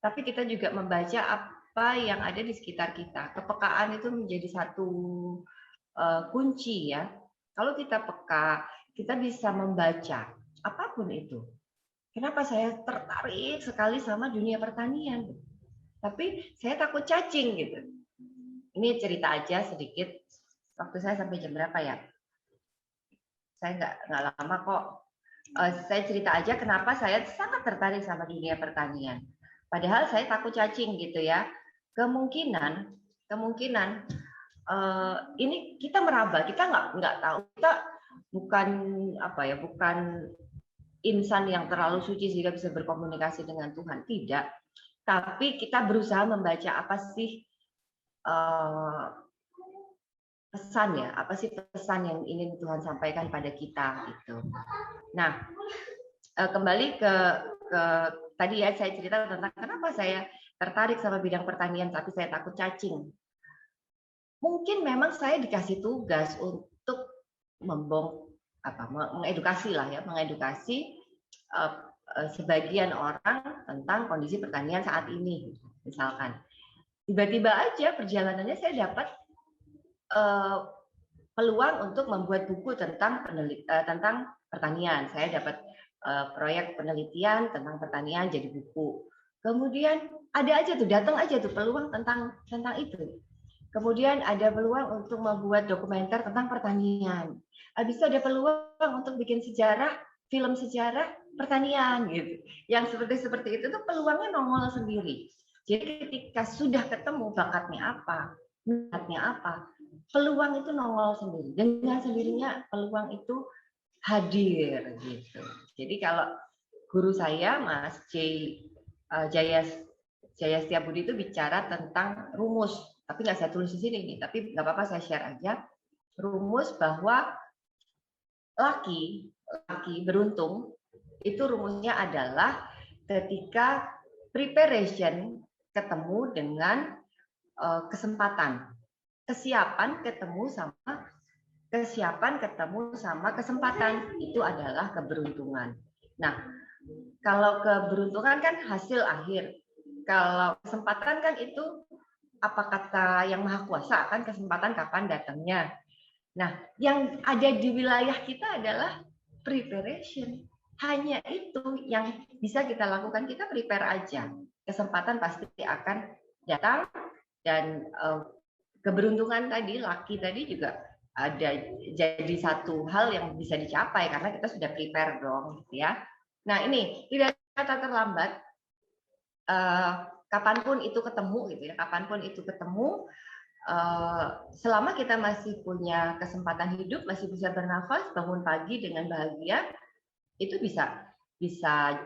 Speaker 5: tapi kita juga membaca apa yang ada di sekitar kita. Kepekaan itu menjadi satu kunci ya. Kalau kita peka, kita bisa membaca apapun itu. Kenapa saya tertarik sekali sama dunia pertanian? Tapi saya takut cacing gitu. Ini cerita aja sedikit. Waktu saya sampai jam berapa ya? Saya nggak lama kok. Saya cerita aja kenapa saya sangat tertarik sama dunia pertanian. Padahal saya takut cacing gitu ya. Kemungkinan ini kita meraba, kita nggak tahu, kita bukan insan yang terlalu suci sehingga bisa berkomunikasi dengan Tuhan, tidak. Tapi kita berusaha membaca apa sih pesan ya, apa sih pesan yang ingin Tuhan sampaikan pada kita gitu. Nah, kembali ke tadi ya, saya cerita tentang kenapa saya tertarik sama bidang pertanian tapi saya takut cacing. Mungkin memang saya dikasih tugas untuk mengedukasi sebagian orang tentang kondisi pertanian saat ini. Misalkan tiba-tiba aja perjalanannya saya dapat peluang untuk membuat buku tentang pertanian. Saya dapat proyek penelitian tentang pertanian jadi buku. Kemudian ada aja tuh, datang aja tuh peluang tentang itu. Kemudian ada peluang untuk membuat dokumenter tentang pertanian. Habis itu ada peluang untuk bikin sejarah, film sejarah pertanian gitu. Yang seperti itu tuh peluangnya nongol sendiri. Jadi ketika sudah ketemu bakatnya apa, minatnya apa, peluang itu nongol sendiri. Dengan sendirinya peluang itu hadir gitu. Jadi kalau guru saya Mas Jaya Setiabudi itu bicara tentang rumus, tapi nggak saya tulis di sini nih, tapi nggak apa-apa saya share aja. Rumus bahwa laki beruntung itu rumusnya adalah ketika preparation ketemu dengan kesempatan. Kesiapan ketemu sama kesempatan, itu adalah keberuntungan. Nah, kalau keberuntungan kan hasil akhir. Kalau kesempatan kan itu apa kata yang Maha Kuasa, kan kesempatan kapan datangnya. Nah, yang ada di wilayah kita adalah preparation. Hanya itu yang bisa kita lakukan, kita prepare aja. Kesempatan pasti akan datang, dan keberuntungan tadi, laki tadi juga ada jadi satu hal yang bisa dicapai karena kita sudah prepare dong, gitu ya. Nah, ini tidak kata terlambat. Kapanpun itu ketemu, gitu ya. Kapanpun itu ketemu, selama kita masih punya kesempatan hidup, masih bisa bernafas, bangun pagi dengan bahagia, itu bisa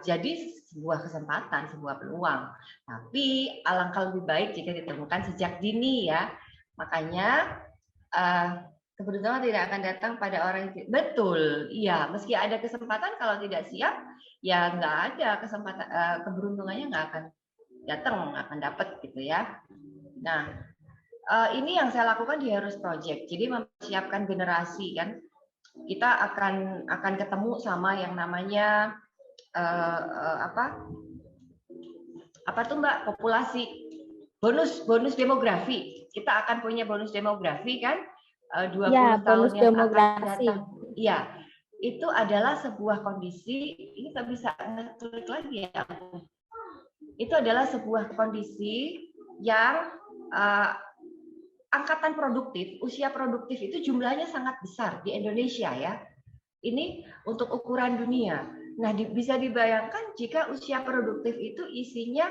Speaker 5: jadi sebuah kesempatan, sebuah peluang. Tapi alangkah lebih baik jika ditemukan sejak dini ya. Makanya keberuntungan tidak akan datang pada orang yang betul. Iya, meski ada kesempatan, kalau tidak siap, ya nggak ada kesempatan, keberuntungannya nggak akan datang, nggak akan dapat gitu ya. Nah, ini yang saya lakukan di Heroes Project. Jadi mempersiapkan generasi kan. Kita akan ketemu sama yang namanya apa tuh Mbak, populasi bonus demografi. Kita akan punya bonus demografi kan, 20
Speaker 1: ya,
Speaker 5: tahun yang
Speaker 1: demografi.
Speaker 5: akan datang. Iya, itu adalah sebuah kondisi, ini nggak bisa ngeklik lagi ya. Itu adalah sebuah kondisi yang angkatan produktif, usia produktif itu jumlahnya sangat besar di Indonesia ya. Ini untuk ukuran dunia. Nah, bisa dibayangkan jika usia produktif itu isinya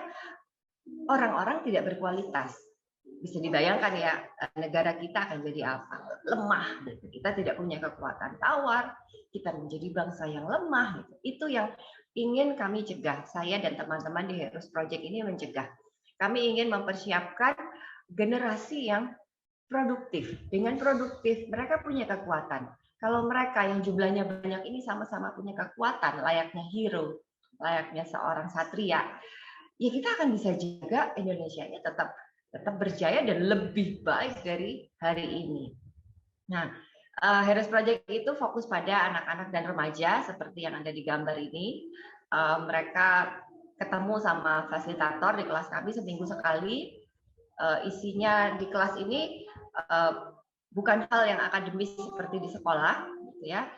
Speaker 5: orang-orang tidak berkualitas. Bisa dibayangkan ya, negara kita akan jadi apa? Lemah. Kita tidak punya kekuatan tawar, kita menjadi bangsa yang lemah. Itu yang ingin kami cegah. Saya dan teman-teman di Heroes Project ini mencegah. Kami ingin mempersiapkan generasi yang produktif. Dengan produktif, mereka punya kekuatan. Kalau mereka yang jumlahnya banyak ini sama-sama punya kekuatan, layaknya hero, layaknya seorang satria, ya kita akan bisa jaga Indonesia-nya tetap berjaya dan lebih baik dari hari ini. Nah, Heroes Project itu fokus pada anak-anak dan remaja seperti yang ada di gambar ini. Mereka ketemu sama fasilitator di kelas kami seminggu sekali. Isinya di kelas ini bukan hal yang akademis seperti di sekolah, gitu ya,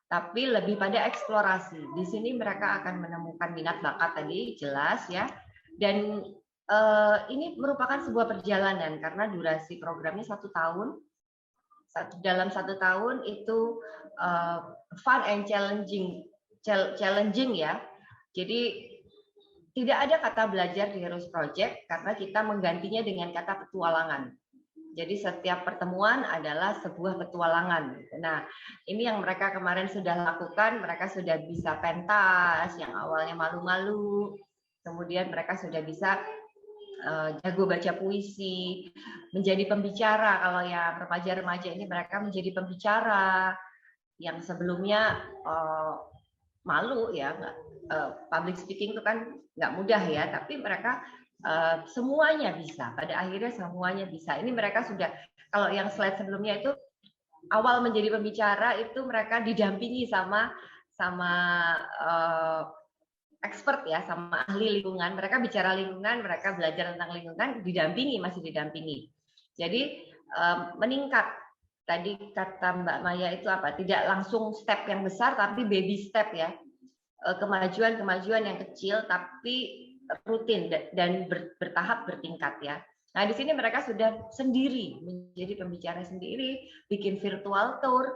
Speaker 5: tapi lebih pada eksplorasi. Di sini mereka akan menemukan minat bakat tadi, jelas ya, dan ini merupakan sebuah perjalanan karena durasi programnya 1 tahun. Dalam 1 tahun itu fun and challenging ya. Jadi tidak ada kata belajar di Heroes Project karena kita menggantinya dengan kata petualangan. Jadi setiap pertemuan adalah sebuah petualangan. Nah, ini yang mereka kemarin sudah lakukan, mereka sudah bisa pentas, yang awalnya malu-malu, kemudian mereka sudah bisa jago baca puisi, menjadi pembicara. Kalau yang remaja-remaja ini mereka menjadi pembicara, yang sebelumnya malu ya, public speaking itu kan nggak mudah ya, tapi mereka semuanya bisa. Pada akhirnya semuanya bisa. Ini mereka sudah, kalau yang slide sebelumnya itu awal menjadi pembicara itu mereka didampingi sama expert ya, sama ahli lingkungan. Mereka bicara lingkungan, mereka belajar tentang lingkungan, masih didampingi. Jadi meningkat. Tadi kata Mbak Maya itu apa? Tidak langsung step yang besar, tapi baby step ya. Kemajuan-kemajuan yang kecil, tapi rutin dan bertahap bertingkat ya. Nah di sini mereka sudah sendiri menjadi pembicara sendiri, bikin virtual tour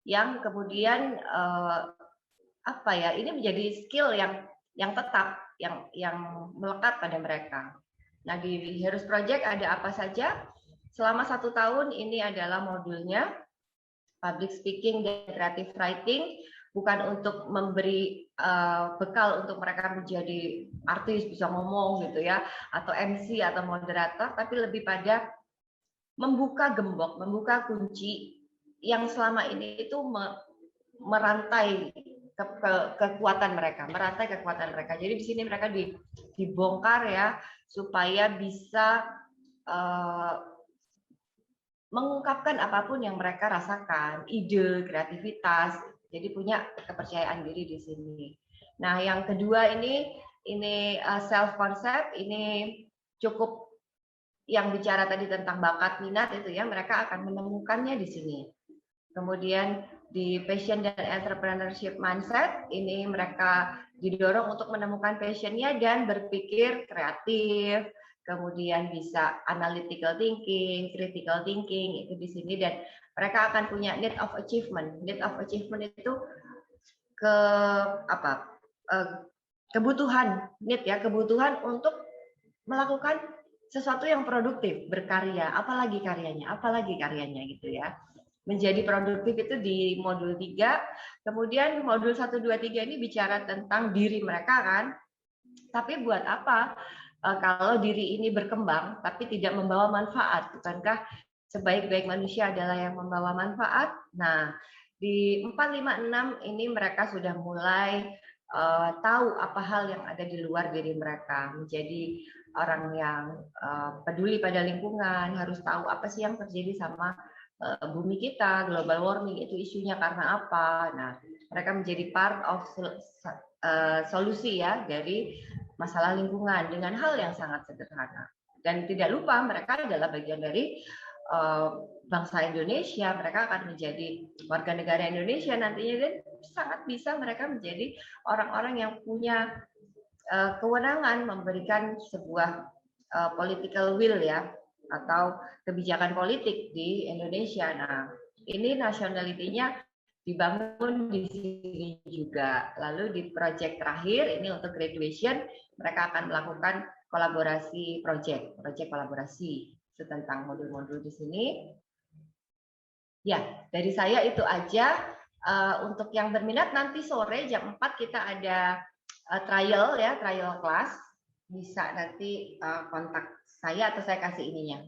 Speaker 5: yang kemudian apa ya? Ini menjadi skill yang tetap, yang melekat pada mereka. Nah di Heroes Project ada apa saja? Selama 1 tahun ini adalah modulnya public speaking dan creative writing, bukan untuk memberi bekal untuk mereka menjadi artis bisa ngomong gitu ya, atau MC atau moderator, tapi lebih pada membuka gembok, membuka kunci yang selama ini itu merantai kekuatan mereka, merantai kekuatan mereka. Jadi di sini mereka dibongkar ya, supaya bisa mengungkapkan apapun yang mereka rasakan, ide, kreativitas. Jadi punya kepercayaan diri di sini. Nah, yang kedua ini self concept, ini cukup yang bicara tadi tentang bakat minat itu ya, mereka akan menemukannya di sini. Kemudian di passion dan entrepreneurship mindset, ini mereka didorong untuk menemukan passionnya dan berpikir kreatif, kemudian bisa analytical thinking, critical thinking itu di sini, dan mereka akan punya need of achievement. Need of achievement itu kebutuhan, need ya, kebutuhan untuk melakukan sesuatu yang produktif, berkarya, apalagi karyanya gitu ya. Menjadi produktif itu di modul 3, kemudian modul 1, 2, 3 ini bicara tentang diri mereka kan. Tapi buat apa kalau diri ini berkembang tapi tidak membawa manfaat? Bukankah sebaik-baik manusia adalah yang membawa manfaat? Nah, di 4, 5, 6 ini mereka sudah mulai tahu apa hal yang ada di luar diri mereka, menjadi orang yang peduli pada lingkungan, harus tahu apa sih yang terjadi sama bumi kita, global warming itu isunya karena apa. Nah, mereka menjadi part of solusi ya dari masalah lingkungan dengan hal yang sangat sederhana. Dan tidak lupa mereka adalah bagian dari bangsa Indonesia, mereka akan menjadi warga negara Indonesia nantinya, dan sangat bisa mereka menjadi orang-orang yang punya kewenangan memberikan sebuah political will ya, atau kebijakan politik di Indonesia. Nah, ini nationality-nya dibangun di sini juga. Lalu di project terakhir ini untuk graduation, mereka akan melakukan kolaborasi project kolaborasi tentang modul-modul di sini. Ya, dari saya itu aja. Untuk yang berminat nanti sore jam 4 kita ada trial class. Bisa nanti kontak saya atau saya kasih ininya,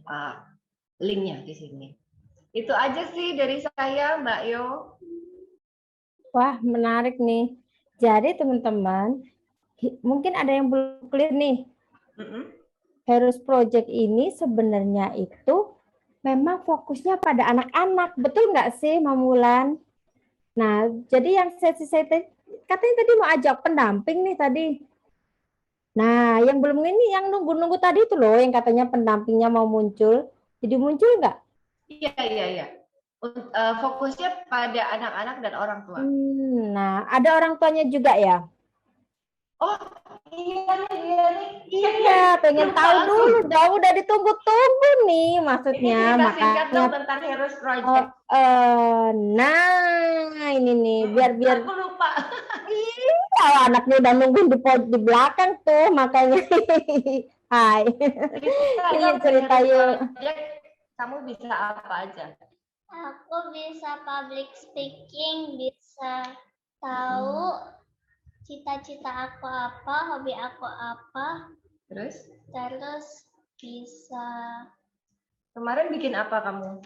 Speaker 5: linknya di sini. Itu aja sih dari saya, Mbak Yo.
Speaker 1: Wah, menarik nih. Jadi teman-teman, mungkin ada yang belum clear nih. Heroes Project ini sebenarnya itu memang fokusnya pada anak-anak, betul nggak sih, Mamulan? Nah, jadi yang saya katanya tadi mau ajak pendamping nih tadi. Nah, yang belum ini, yang nunggu-nunggu tadi itu loh, yang katanya pendampingnya mau muncul. Jadi muncul nggak?
Speaker 5: Iya. Fokusnya pada anak-anak dan orang tua.
Speaker 1: Nah, ada orang tuanya juga ya?
Speaker 5: Oh, iya nih.
Speaker 1: Iya, pengen tahu dulu dong, udah ditunggu-tunggu nih maksudnya.
Speaker 5: Ini singkat dong tentang Heroes Project.
Speaker 1: Nah, ini nih, biar
Speaker 5: Aku lupa.
Speaker 1: Iya, anaknya udah nungguin di belakang tuh, makanya. Hai. Ini cerita yuk.
Speaker 5: Kamu bisa apa aja?
Speaker 6: Aku bisa public speaking, bisa tahu cita-cita aku apa, hobi aku apa,
Speaker 5: Terus
Speaker 6: terus bisa
Speaker 5: kemarin bikin apa kamu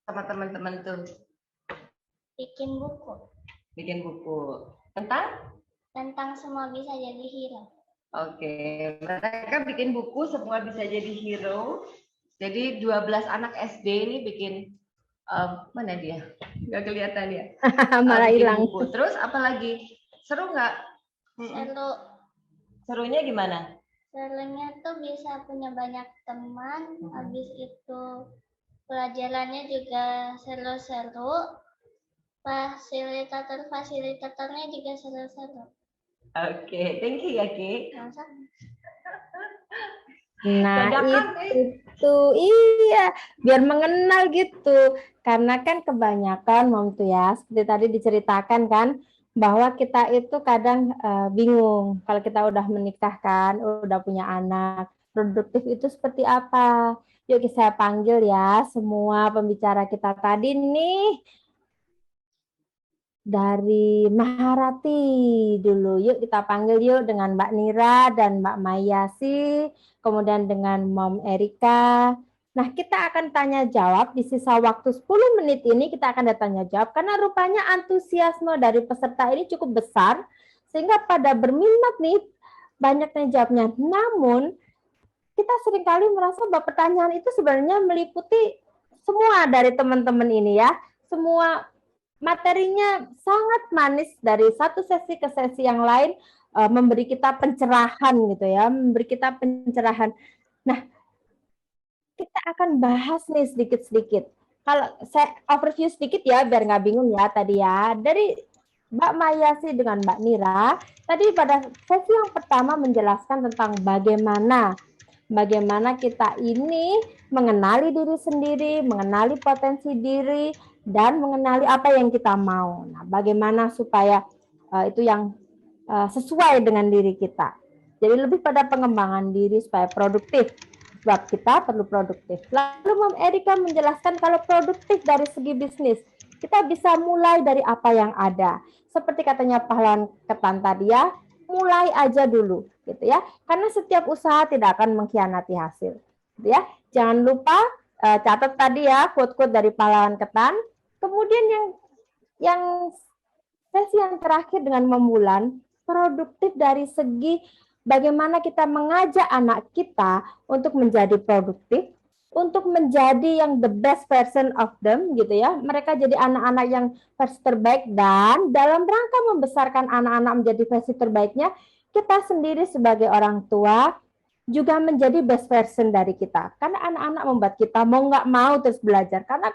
Speaker 5: sama teman-teman tuh?
Speaker 6: bikin buku
Speaker 5: Bikin buku
Speaker 6: tentang semua bisa jadi hero.
Speaker 5: Oke, mereka bikin buku semua bisa jadi hero. Jadi 12 anak SD ini bikin mana dia? Nggak kelihatan ya.
Speaker 1: Malah
Speaker 5: Bikin
Speaker 1: hilang.
Speaker 5: buku. Terus apa lagi? Seru nggak?
Speaker 6: Seru.
Speaker 5: Serunya gimana?
Speaker 6: Serunya tuh bisa punya banyak teman, habis itu pelajarannya juga seru-seru, fasilitatornya juga seru-seru.
Speaker 5: Oke, thank you ya Ki.
Speaker 1: Nah,
Speaker 5: Dadakan,
Speaker 1: itu iya, biar mengenal gitu. Karena kan kebanyakan Mom tuh ya, seperti tadi diceritakan kan, bahwa kita itu kadang bingung kalau kita udah menikah kan, udah punya anak, produktif itu seperti apa. Yuk saya panggil ya semua pembicara kita tadi nih. Dari Maharati dulu. Yuk kita panggil yuk dengan Mbak Nira dan Mbak Mayasi, kemudian dengan Mom Erika. Nah, kita akan tanya jawab di sisa waktu 10 menit ini kita akan tanya jawab karena rupanya antusiasme dari peserta ini cukup besar sehingga pada berminat nih banyaknya jawabnya. Namun kita seringkali merasa bahwa pertanyaan itu sebenarnya meliputi semua dari teman-teman ini ya. Semua materinya sangat manis dari satu sesi ke sesi yang lain, memberi kita pencerahan gitu ya, memberi kita pencerahan. Nah, kita akan bahas nih sedikit-sedikit. Kalau saya overview sedikit ya, biar nggak bingung ya tadi ya. Dari Mbak Mayasi dengan Mbak Nira, tadi pada sesi yang pertama menjelaskan tentang bagaimana kita ini mengenali diri sendiri, mengenali potensi diri, dan mengenali apa yang kita mau. Nah, bagaimana supaya itu yang sesuai dengan diri kita. Jadi lebih pada pengembangan diri supaya produktif. Sebab kita perlu produktif. Lalu Mom Erika menjelaskan kalau produktif dari segi bisnis, kita bisa mulai dari apa yang ada. Seperti katanya pahlawan Ketan tadi ya, mulai aja dulu gitu ya. Karena setiap usaha tidak akan mengkhianati hasil. Gitu ya. Jangan lupa catat tadi ya quote-quote dari pahlawan Ketan. Kemudian yang sesi yang terakhir dengan membulan produktif dari segi bagaimana kita mengajak anak kita untuk menjadi produktif, untuk menjadi yang the best version of them gitu ya. Mereka jadi anak-anak yang versi terbaik dan dalam rangka membesarkan anak-anak menjadi versi terbaiknya, kita sendiri sebagai orang tua juga menjadi best version dari kita. Karena anak-anak membuat kita mau nggak mau terus belajar. Karena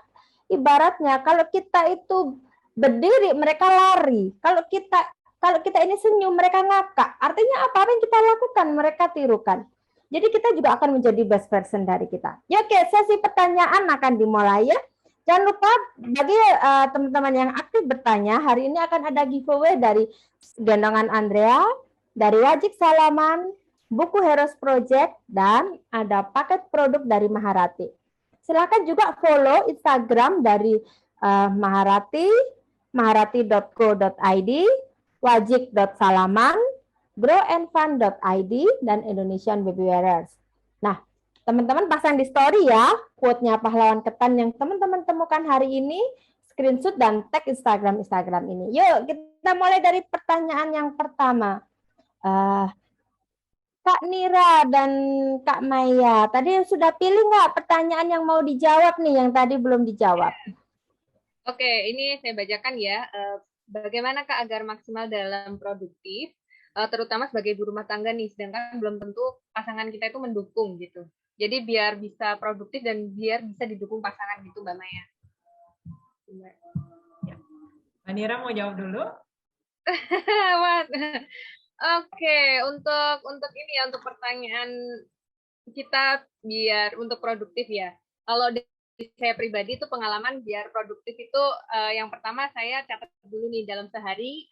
Speaker 1: ibaratnya kalau kita itu berdiri, mereka lari. Kalau kita ini senyum, mereka ngakak. Artinya apa yang kita lakukan, mereka tirukan. Jadi kita juga akan menjadi best version dari kita. Ya oke, sesi pertanyaan akan dimulai ya. Jangan lupa bagi teman-teman yang aktif bertanya, hari ini akan ada giveaway dari Gendongan Andrea, dari Wajik Salaman, buku Heroes Project, dan ada paket produk dari Maharati. Silakan juga follow Instagram dari Maharati, maharati.co.id, wajik.salaman, growandfun.id, dan Indonesian Baby Wearers. Nah, teman-teman pasang di story ya, quote-nya pahlawan Ketan yang teman-teman temukan hari ini, screenshot dan tag Instagram ini. Yuk, kita mulai dari pertanyaan yang pertama. Kak Nira dan Kak Maya, tadi sudah pilih nggak pertanyaan yang mau dijawab nih, yang tadi belum dijawab?
Speaker 2: Oke, ini saya bacakan ya. Bagaimana Kak agar maksimal dalam produktif, terutama sebagai ibu rumah tangga nih, sedangkan belum tentu pasangan kita itu mendukung gitu. Jadi biar bisa produktif dan biar bisa didukung pasangan gitu, Mbak Maya.
Speaker 3: Mbak Nira mau jawab dulu?
Speaker 2: Oke, untuk ini ya, untuk pertanyaan kita biar untuk produktif ya. Kalau saya pribadi itu pengalaman biar produktif itu yang pertama saya catat dulu nih dalam sehari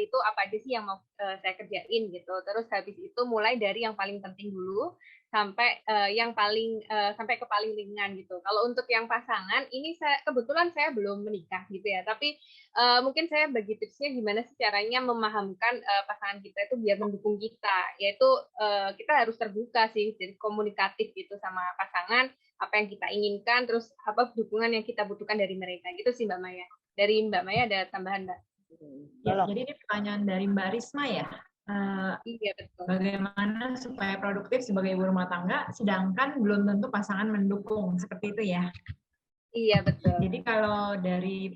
Speaker 2: itu apa aja sih yang mau saya kerjain gitu. Terus habis itu mulai dari yang paling penting dulu sampai yang paling sampai ke paling ringan gitu. Kalau untuk yang pasangan ini kebetulan saya belum menikah gitu ya, tapi mungkin saya bagi tipsnya gimana sih caranya memahamkan pasangan kita itu biar mendukung kita, yaitu kita harus terbuka sih, jadi komunikatif gitu sama pasangan, apa yang kita inginkan, terus apa dukungan yang kita butuhkan dari mereka gitu sih Mbak Maya. Dari Mbak Maya ada tambahan Mbak?
Speaker 3: Ya, jadi ini pertanyaan dari Mbak Risma ya.
Speaker 2: Iya betul.
Speaker 3: Bagaimana supaya produktif sebagai ibu rumah tangga, sedangkan belum tentu pasangan mendukung, seperti itu ya.
Speaker 2: Iya betul.
Speaker 3: Jadi kalau dari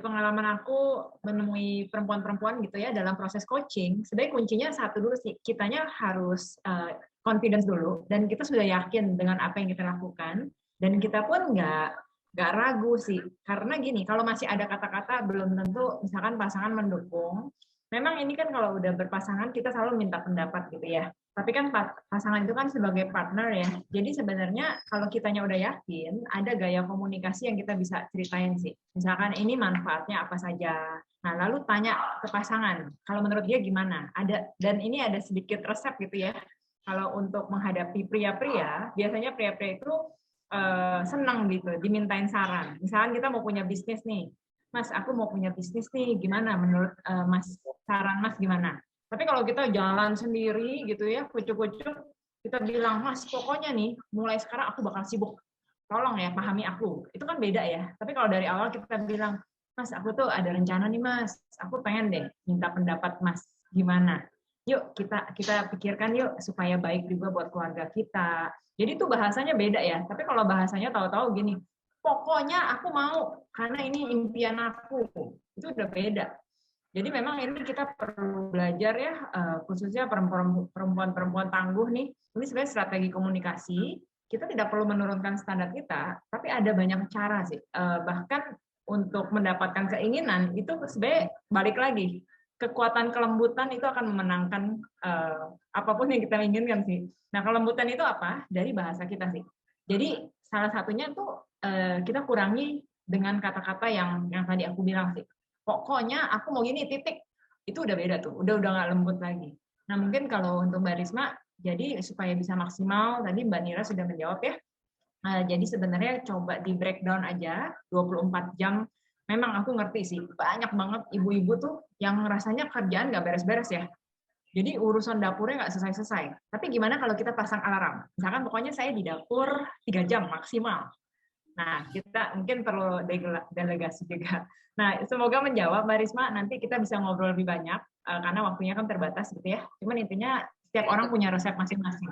Speaker 3: pengalaman aku menemui perempuan-perempuan gitu ya dalam proses coaching, sebenarnya kuncinya satu dulu sih, kitanya harus confidence dulu dan kita sudah yakin dengan apa yang kita lakukan dan kita pun nggak ragu sih, karena gini, kalau masih ada kata-kata belum tentu misalkan pasangan mendukung. Memang ini kan kalau udah berpasangan kita selalu minta pendapat gitu ya. Tapi kan pasangan itu kan sebagai partner ya. Jadi sebenarnya kalau kitanya udah yakin, ada gaya komunikasi yang kita bisa ceritain sih. Misalkan ini manfaatnya apa saja. Nah, lalu tanya ke pasangan, kalau menurut dia gimana? Dan ini ada sedikit resep gitu ya. Kalau untuk menghadapi pria-pria, biasanya pria-pria itu senang gitu, dimintain saran. Misalkan kita mau punya bisnis nih. Mas, aku mau punya bisnis nih, gimana menurut Mas, saran Mas gimana? Tapi kalau kita jalan sendiri gitu ya, kucuk-kucuk, kita bilang, Mas, pokoknya nih, mulai sekarang aku bakal sibuk. Tolong ya, pahami aku. Itu kan beda ya. Tapi kalau dari awal kita bilang, Mas, aku tuh ada rencana nih, Mas. Aku pengen deh minta pendapat Mas. Gimana? Yuk, kita pikirkan yuk, supaya baik juga buat keluarga kita. Jadi itu bahasanya beda ya. Tapi kalau bahasanya tahu-tahu gini, pokoknya aku mau, karena ini impian aku. Itu udah beda. Jadi memang ini kita perlu belajar ya, khususnya perempuan-perempuan tangguh nih. Ini sebenarnya strategi komunikasi. Kita tidak perlu menurunkan standar kita, tapi ada banyak cara sih. Bahkan untuk mendapatkan keinginan, itu sebenarnya balik lagi. Kekuatan kelembutan itu akan memenangkan apapun yang kita inginkan sih. Nah, kelembutan itu apa? Dari bahasa kita sih. Jadi salah satunya tuh kita kurangi dengan kata-kata yang tadi aku bilang sih. Pokoknya aku mau gini, titik. Itu udah beda tuh, udah nggak lembut lagi. Nah, mungkin kalau untuk Mbak Risma, jadi supaya bisa maksimal, tadi Mbak Nira sudah menjawab ya. Jadi sebenarnya coba di breakdown aja, 24 jam. Memang aku ngerti sih, banyak banget ibu-ibu tuh yang rasanya kerjaan nggak beres-beres ya. Jadi urusan dapurnya nggak selesai-selesai. Tapi gimana kalau kita pasang alarm? Misalkan pokoknya saya di dapur 3 jam maksimal. Nah, kita mungkin perlu delegasi juga. Nah, semoga menjawab Mbak Risma, nanti kita bisa ngobrol lebih banyak, karena waktunya kan terbatas gitu ya. Cuman intinya setiap orang punya resep masing-masing.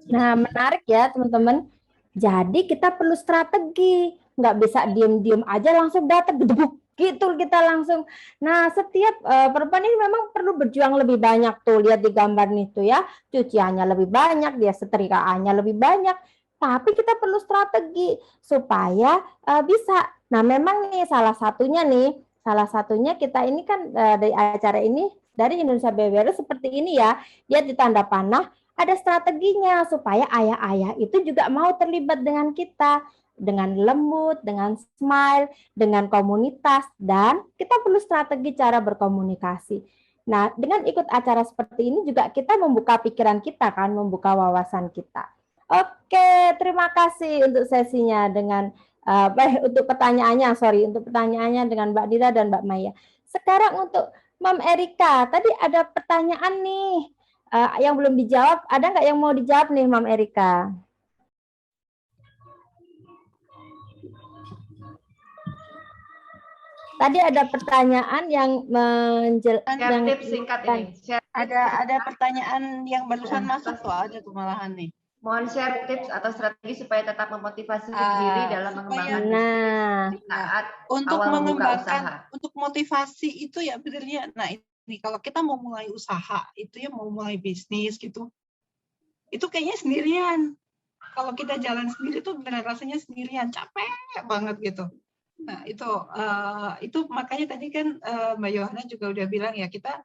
Speaker 1: Nah, menarik ya teman-teman. Jadi kita perlu strategi. Nggak bisa diem-diem aja langsung datang gedebuk gitu kita langsung. Nah, setiap perempuan ini memang perlu berjuang lebih banyak tuh. Lihat di gambar nih tuh ya. Cuciannya lebih banyak, dia setrikaannya lebih banyak. Tapi kita perlu strategi supaya bisa. Nah, memang nih salah satunya kita ini kan dari acara ini dari Indonesia BWR seperti ini ya. Dia di tanda panah ada strateginya supaya ayah-ayah itu juga mau terlibat dengan kita, dengan lembut, dengan smile, dengan komunitas, dan kita perlu strategi cara berkomunikasi. Nah, dengan ikut acara seperti ini juga kita membuka pikiran kita kan, membuka wawasan kita. Oke, terima kasih untuk sesinya dengan untuk pertanyaannya dengan Mbak Dira dan Mbak Maya. Sekarang untuk Mam Erika, tadi ada pertanyaan nih yang belum dijawab. Ada nggak yang mau dijawab nih, Mam Erika? Tadi ada pertanyaan yang
Speaker 5: share tips singkat ini.
Speaker 4: Ada pertanyaan yang barusan masuk tuh, ada tuh malahan nih.
Speaker 5: Mohon share tips atau strategi supaya tetap memotivasi diri dalam mengembangkan bisnis saat
Speaker 4: untuk
Speaker 5: awal membuka usaha.
Speaker 4: Untuk motivasi itu ya benernya. Nah, ini kalau kita mau mulai usaha, itu ya mau mulai bisnis gitu, itu kayaknya sendirian. Kalau kita jalan sendiri tuh beneran rasanya sendirian, capek banget gitu. Nah, itu makanya tadi kan Mbak Yohana juga udah bilang ya, kita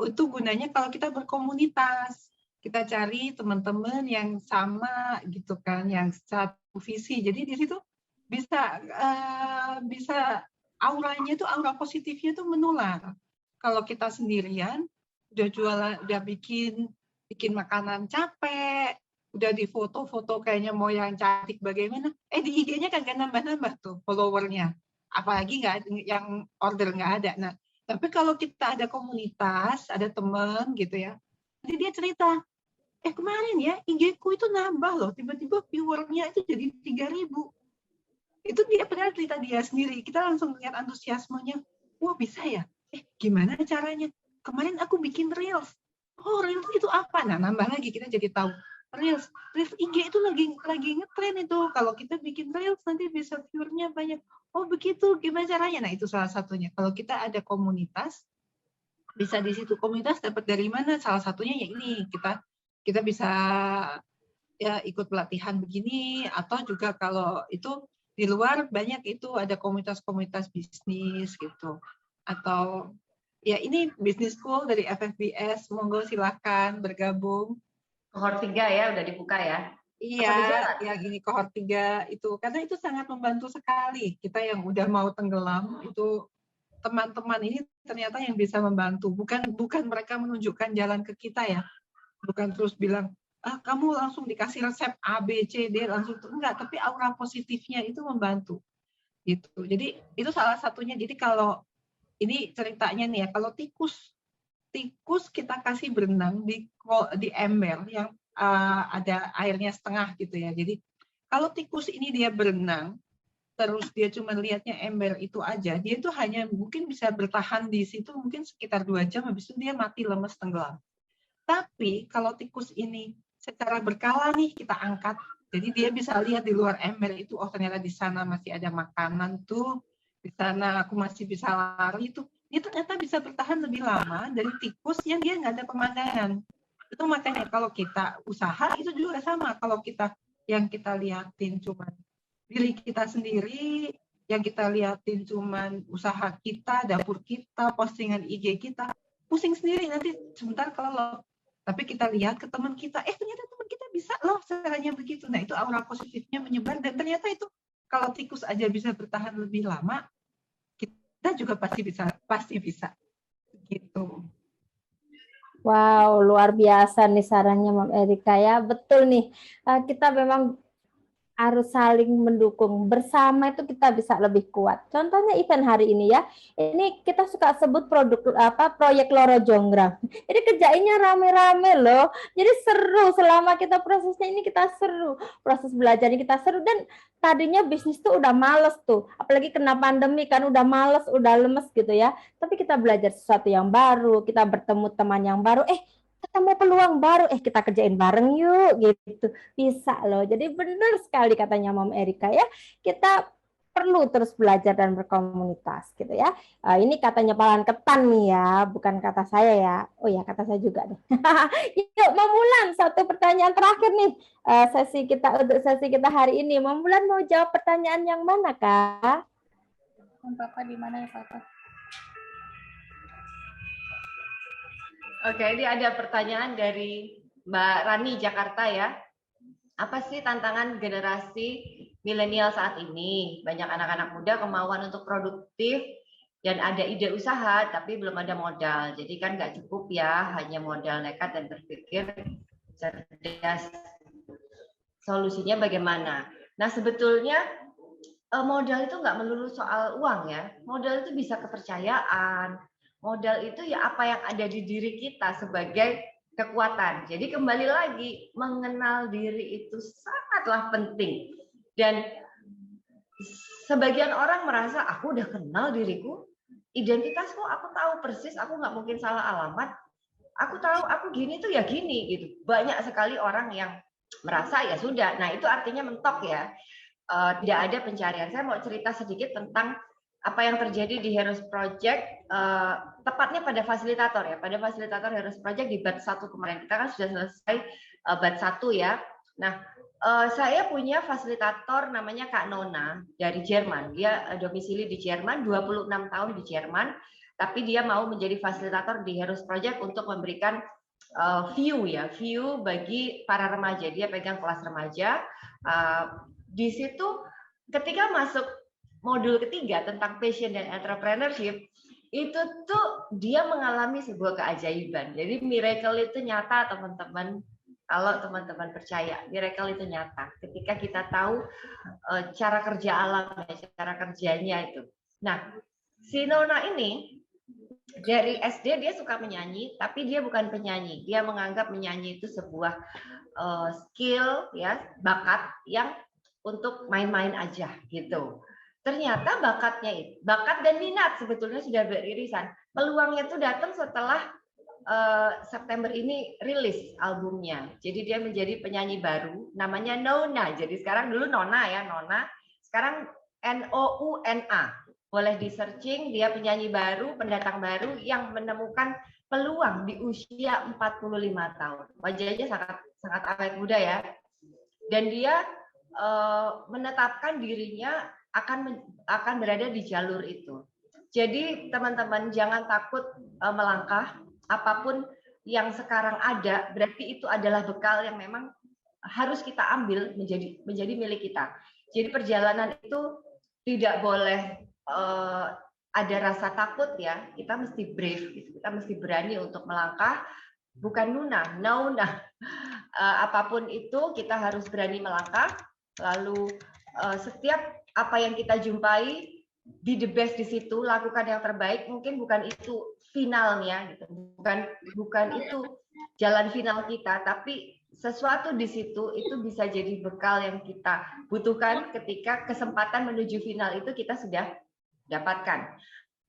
Speaker 4: itu gunanya kalau kita berkomunitas. Kita cari teman-teman yang sama gitu kan, yang satu visi. Jadi di situ bisa auranya tuh, aura positifnya tuh menular. Kalau kita sendirian, udah jualan, udah bikin makanan capek, udah di foto-foto kayaknya mau yang cantik bagaimana, di IG-nya kagak nambah-nambah tuh followernya. Apalagi nggak yang order nggak ada. Nah, tapi kalau kita ada komunitas, ada teman gitu ya, nanti dia cerita, kemarin ya IG-ku itu nambah loh, tiba-tiba viewernya itu jadi 3.000. Itu dia pernah cerita dia sendiri. Kita langsung lihat antusiasmenya. Wah, bisa ya? Gimana caranya? Kemarin aku bikin Reels. Oh, Reels itu apa? Nah, nambah lagi kita jadi tahu. Reels IG itu lagi ngetren itu. Kalau kita bikin Reels nanti bisa viewernya banyak. Oh, begitu. Gimana caranya? Nah, itu salah satunya. Kalau kita ada komunitas, bisa di situ. Komunitas dapat dari mana? Salah satunya ya ini, kita bisa ya ikut pelatihan begini, atau juga kalau itu di luar banyak itu ada komunitas-komunitas bisnis gitu, atau ya ini Business School dari FFBS, monggo silakan bergabung.
Speaker 5: Kohort 3 ya udah dibuka ya.
Speaker 4: Iya, ya gini kohort 3 itu, karena itu sangat membantu sekali. Kita yang udah mau tenggelam itu, teman-teman ini ternyata yang bisa membantu. Bukan mereka menunjukkan jalan ke kita ya, bukan terus bilang kamu langsung dikasih resep A, B, C, D langsung, enggak, tapi aura positifnya itu membantu gitu. Jadi itu salah satunya. Jadi kalau ini ceritanya nih ya, kalau tikus kita kasih berenang di ember yang ada airnya setengah gitu ya. Jadi kalau tikus ini dia berenang terus dia cuma lihatnya ember itu aja, dia itu hanya mungkin bisa bertahan di situ mungkin sekitar 2 jam, habis itu dia mati, lemes, tenggelam. Tapi kalau tikus ini secara berkala nih kita angkat, jadi dia bisa lihat di luar ember itu, oh ternyata di sana masih ada makanan tuh, di sana aku masih bisa lari tuh. Dia ternyata bisa bertahan lebih lama dari tikus yang dia nggak ada pemandangan. Itu makanya kalau kita usaha itu juga sama. Kalau yang kita liatin cuma diri kita sendiri, yang kita liatin cuma usaha kita, dapur kita, postingan IG kita, pusing sendiri nanti sebentar kalau. Tapi kita lihat ke teman kita, ternyata teman kita bisa loh caranya begitu. Nah, itu aura positifnya menyebar, dan ternyata itu kalau tikus aja bisa bertahan lebih lama, kita juga pasti bisa. Gitu.
Speaker 1: Wow, luar biasa nih sarannya Mam Erika ya. Betul nih, kita memang harus saling mendukung. Bersama itu kita bisa lebih kuat. Contohnya event hari ini ya. Ini kita suka sebut proyek Loro Jonggrang. Jadi kerjainnya rame-rame loh. Jadi seru, selama kita prosesnya ini kita seru. Proses belajarnya kita seru, dan tadinya bisnis tuh udah males tuh. Apalagi kena pandemi kan, udah males, udah lemes gitu ya. Tapi kita belajar sesuatu yang baru, kita bertemu teman yang baru, ketemu peluang baru, kita kerjain bareng yuk gitu. Bisa loh. Jadi benar sekali katanya Mom Erika ya. Kita perlu terus belajar dan berkomunitas gitu ya. Ini katanya Palan Ketan nih ya, bukan kata saya ya. Oh ya, kata saya juga deh. Yuk Mam Wulan, satu pertanyaan terakhir nih. Untuk sesi kita hari ini. Mam Wulan mau jawab pertanyaan yang mana, Kak?
Speaker 6: Kakak di mana ya, Kakak?
Speaker 5: Oke, ini ada pertanyaan dari Mbak Rani Jakarta ya. Apa sih tantangan generasi milenial saat ini? Banyak anak-anak muda kemauan untuk produktif dan ada ide usaha, tapi belum ada modal. Jadi kan nggak cukup ya, hanya modal nekat dan berpikir cerdas. Solusinya bagaimana? Nah, sebetulnya modal itu nggak melulu soal uang ya. Modal itu bisa kepercayaan. Modal itu ya apa yang ada di diri kita sebagai kekuatan. Jadi kembali lagi, mengenal diri itu sangatlah penting. Dan sebagian orang merasa, aku udah kenal diriku, identitasku aku tahu persis, aku nggak mungkin salah alamat, aku tahu aku gini tuh ya gini gitu. Banyak sekali orang yang merasa ya sudah. Nah itu artinya mentok ya. Tidak ada pencarian. Saya mau cerita sedikit tentang apa yang terjadi di Heroes Project, tepatnya pada fasilitator ya. Pada fasilitator Heroes Project di batch 1 kemarin. Kita kan sudah selesai batch 1 ya. Nah, saya punya fasilitator namanya Kak Nona dari Jerman. Dia domisili di Jerman, 26 tahun di Jerman. Tapi dia mau menjadi fasilitator di Heroes Project untuk memberikan view bagi para remaja. Dia pegang kelas remaja. Di situ ketika modul ketiga tentang passion dan entrepreneurship, itu tuh dia mengalami sebuah keajaiban. Jadi miracle itu nyata, teman-teman. Kalau teman-teman percaya, miracle itu nyata. Ketika kita tahu cara kerja alam, cara kerjanya itu. Nah, si Nona ini dari SD dia suka menyanyi, tapi dia bukan penyanyi. Dia menganggap menyanyi itu sebuah skill, ya, bakat yang untuk main-main aja gitu. Ternyata bakat dan minat sebetulnya sudah beririsan. Peluangnya tuh datang setelah September ini rilis albumnya. Jadi dia menjadi penyanyi baru, namanya Nona. Jadi sekarang dulu Nona ya, Nona. Sekarang Nouna. Boleh di searching, dia penyanyi baru, pendatang baru yang menemukan peluang di usia 45 tahun. Wajahnya sangat awet muda ya. Dan dia menetapkan dirinya akan berada di jalur itu. Jadi teman-teman jangan takut melangkah. Apapun yang sekarang ada, berarti itu adalah bekal yang memang harus kita ambil menjadi milik kita. Jadi perjalanan itu tidak boleh ada rasa takut ya. Kita mesti brave, gitu. Kita mesti berani untuk melangkah. Bukan Nona. Apapun itu kita harus berani melangkah. Lalu setiap apa yang kita jumpai, be the best di situ, lakukan yang terbaik. Mungkin bukan itu finalnya, gitu. Bukan itu jalan final kita, tapi sesuatu di situ itu bisa jadi bekal yang kita butuhkan ketika kesempatan menuju final itu kita sudah dapatkan.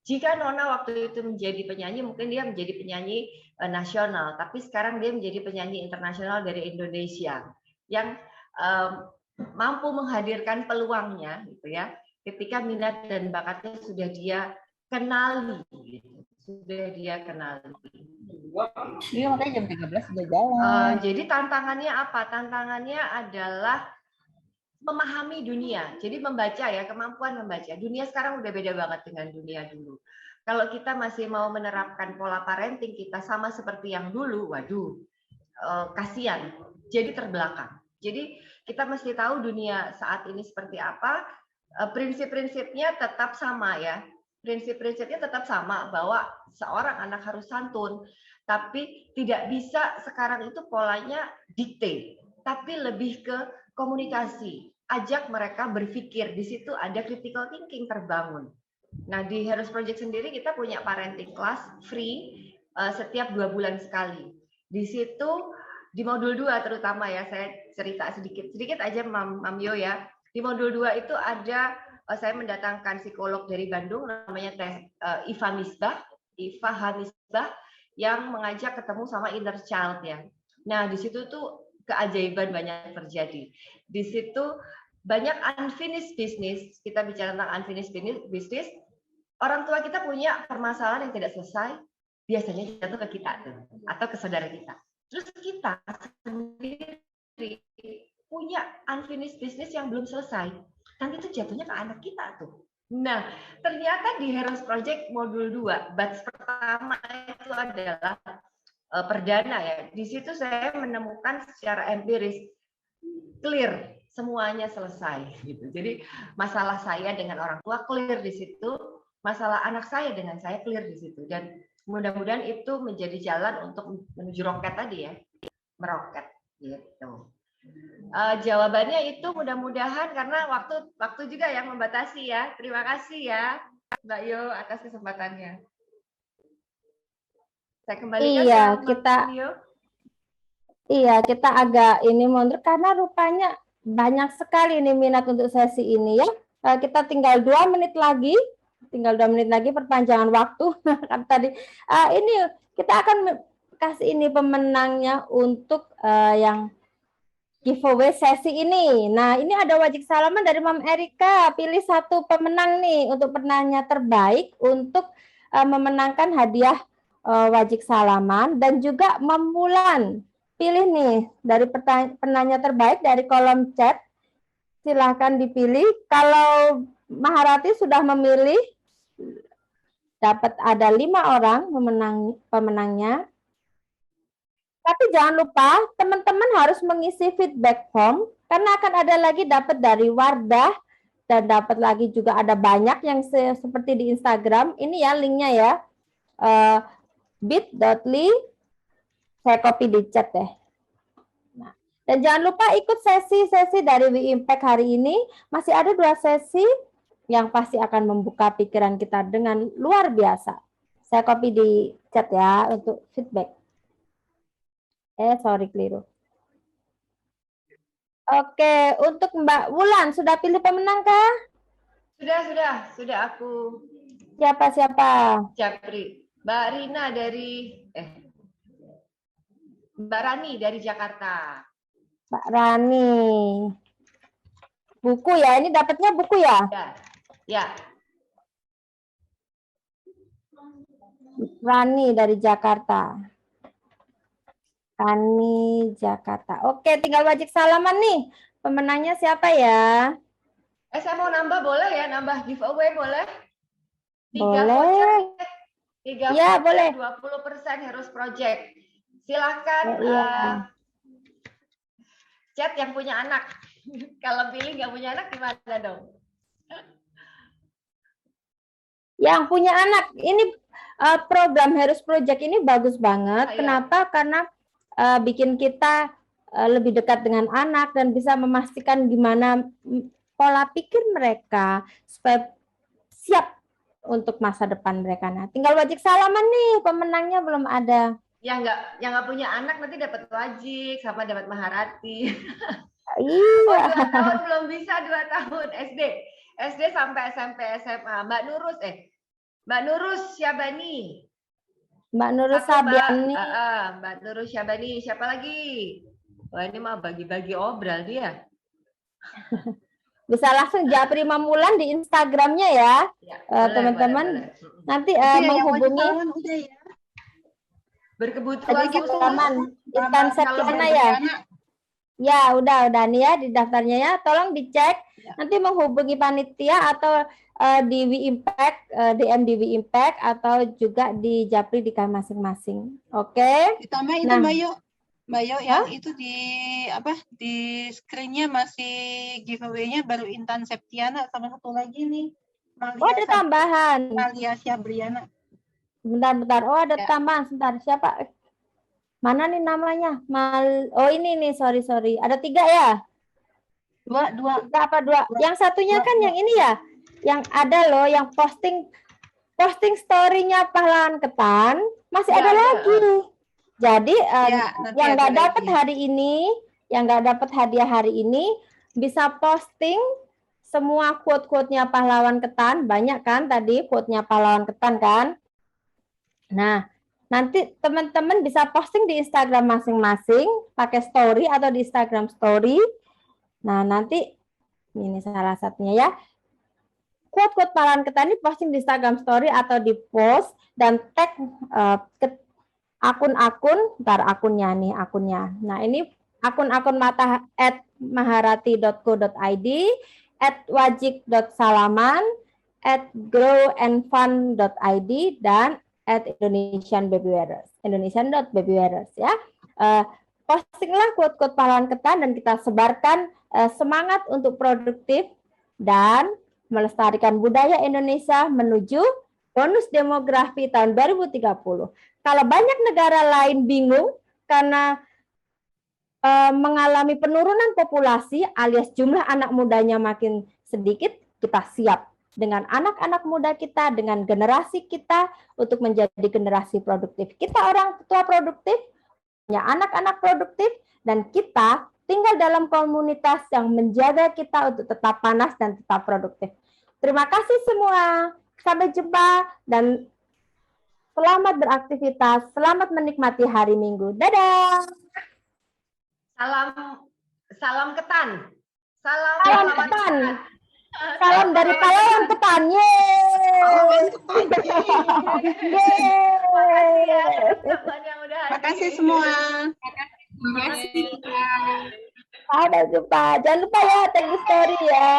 Speaker 5: Jika Nona waktu itu menjadi penyanyi, mungkin dia menjadi penyanyi nasional, tapi sekarang dia menjadi penyanyi internasional dari Indonesia yang mampu menghadirkan peluangnya, gitu ya. Ketika minat dan bakatnya sudah dia kenali, gitu. Sudah dia kenali.
Speaker 7: Iya, makanya jam 13 sudah jalan.
Speaker 5: Jadi tantangannya apa? Tantangannya adalah memahami dunia. Jadi membaca ya, kemampuan membaca. Dunia sekarang udah beda banget dengan dunia dulu. Kalau kita masih mau menerapkan pola parenting kita sama seperti yang dulu, waduh, kasihan. Jadi terbelakang. Jadi kita mesti tahu dunia saat ini seperti apa. Prinsip-prinsipnya tetap sama ya. Prinsip-prinsipnya tetap sama bahwa seorang anak harus santun, tapi tidak bisa sekarang itu polanya dikte, tapi lebih ke komunikasi. Ajak mereka berpikir, di situ ada critical thinking terbangun. Nah, di Heroes Project sendiri kita punya parenting class free setiap 2 bulan sekali. Di situ di modul 2 terutama ya, saya cerita sedikit aja Mam Yo ya. Di modul 2 itu ada saya mendatangkan psikolog dari Bandung namanya Iva Hamisbah yang mengajak ketemu sama inner child ya. Nah, di situ tuh keajaiban banyak terjadi. Di situ banyak unfinished business. Kita bicara tentang unfinished business. Orang tua kita punya permasalahan yang tidak selesai, biasanya jatuh ke kita tuh, atau ke saudara kita. Terus kita sendiri punya unfinished business yang belum selesai. Nanti itu jatuhnya ke anak kita tuh. Nah, ternyata di Heroes Project modul 2, batch pertama itu adalah perdana ya. Di situ saya menemukan secara empiris clear semuanya selesai gitu. Jadi masalah saya dengan orang tua clear di situ, masalah anak saya dengan saya clear di situ. Dan mudah-mudahan itu menjadi jalan untuk menuju roket tadi ya, meroket gitu. Jawabannya itu mudah-mudahan karena waktu juga yang membatasi ya. Terima kasih ya Mbak Yo atas kesempatannya. Saya kembalikan ke Mbak Yo.
Speaker 1: Iya, kita agak ini mundur karena rupanya banyak sekali ini minat untuk sesi ini ya. Kita tinggal 2 menit lagi. Perpanjangan waktu. Tadi ini kita akan kasih ini pemenangnya untuk yang giveaway sesi ini. Nah, ini ada wajib salaman dari Mam Erika. Pilih 1 pemenang nih untuk penanya terbaik untuk memenangkan hadiah wajib salaman dan juga Mam Wulan. Pilih nih dari penanya terbaik dari kolom chat. Silahkan dipilih. Kalau Maharati sudah memilih, dapat ada 5 orang pemenangnya. Tapi jangan lupa teman-teman harus mengisi feedback form karena akan ada lagi dapat dari Wardah dan dapat lagi juga ada banyak yang seperti di Instagram. Ini ya linknya ya. bit.ly, saya copy di chat deh. Nah, dan jangan lupa ikut sesi-sesi dari We Impact hari ini. Masih ada 2 sesi yang pasti akan membuka pikiran kita dengan luar biasa. Saya copy di chat ya untuk feedback. Sorry, keliru. Oke, untuk Mbak Wulan, sudah pilih pemenang kah?
Speaker 5: Sudah aku.
Speaker 1: Siapa?
Speaker 5: Japri. Mbak Rina Mbak Rani dari Jakarta.
Speaker 1: Mbak Rani. Buku ya, ini dapatnya buku ya?
Speaker 5: Ya.
Speaker 1: Rani dari Jakarta. Rani Jakarta. Oke, tinggal wajib salaman nih. Pemenangnya siapa ya?
Speaker 5: Saya mau nambah boleh ya? Nambah giveaway boleh? 3
Speaker 1: Boleh.
Speaker 5: 3
Speaker 1: ya, boleh.
Speaker 5: 20% Heroes Project. Silakan chat yang punya anak. Kalau pilih nggak punya anak gimana dong?
Speaker 1: Yang punya anak, ini program Heroes Project ini bagus banget. Kenapa? Karena bikin kita lebih dekat dengan anak dan bisa memastikan gimana pola pikir mereka supaya siap untuk masa depan mereka. Nah, tinggal wajib salaman nih, pemenangnya belum ada.
Speaker 5: Yang nggak punya anak nanti dapat wajib sama dapat Maharati.
Speaker 1: Iya.
Speaker 5: 2 tahun belum bisa, 2 tahun SD sampai SMP SMA. Mbak Nurus Syabani.
Speaker 1: Mbak Nurus Syabani.
Speaker 5: Mbak Nurus Syabani. Siapa lagi? Wah, ini mah bagi-bagi obral dia.
Speaker 1: Bisa langsung Japri Mamulan di Instagramnya ya, teman-teman. Nanti menghubungi.
Speaker 5: Berkebutuhan
Speaker 1: khusus. Intan Septiana ya. Ya, udah nih ya di daftarnya ya. Tolong dicek. Nanti menghubungi panitia atau di We Impact, DM di We Impact atau juga di Japri di masing-masing. Oke.
Speaker 4: Ditambah itu Mbak Yo yang itu di screen-nya masih giveaway-nya baru Intan Septiana sama satu lagi nih.
Speaker 1: Ada tambahan.
Speaker 4: Malia Syabriana.
Speaker 1: Bentar. Ada tambahan. Sebentar. Siapa? Mana nih namanya? Ini nih, sorry. Ada 3 ya?
Speaker 4: 2.
Speaker 1: 2. Yang satunya kan yang ini ya? Yang ada loh, yang posting story-nya pahlawan ketan, masih ada lagi. Jadi yang nggak dapat hari ini, yang nggak dapat hadiah hari ini, bisa posting semua quote-quote-nya pahlawan ketan, banyak kan tadi quote-nya pahlawan ketan kan? Nah, nanti teman-teman bisa posting di Instagram masing-masing, pakai story atau di Instagram story. Nah, nanti ini salah satunya ya. Quote-quote pahlawan ketan ini posting di Instagram story atau di post dan tag akun-akun, akunnya. Nah, ini akun-akun @maharati.co.id, @wajik.salaman, @growandfun.id, dan @indonesian.babywearers ya. Postinglah quote-quote pahlawan ketan dan kita sebarkan semangat untuk produktif dan melestarikan budaya Indonesia menuju bonus demografi tahun 2030. Kalau banyak negara lain bingung karena mengalami penurunan populasi alias jumlah anak mudanya makin sedikit, kita siap dengan anak-anak muda kita, dengan generasi kita untuk menjadi generasi produktif. Kita orang tua produktif, punya anak-anak produktif, dan kita tinggal dalam komunitas yang menjaga kita untuk tetap panas dan tetap produktif. Terima kasih semua. Sampai jumpa dan selamat beraktivitas, selamat menikmati hari Minggu. Dadah.
Speaker 5: Salam ketan. Salam
Speaker 1: ketan. Salam dari pahlawan ketan.
Speaker 4: Terima kasih semua.
Speaker 3: Terima kasih.
Speaker 1: Sampai jumpa. Jangan lupa ya tag di story ya.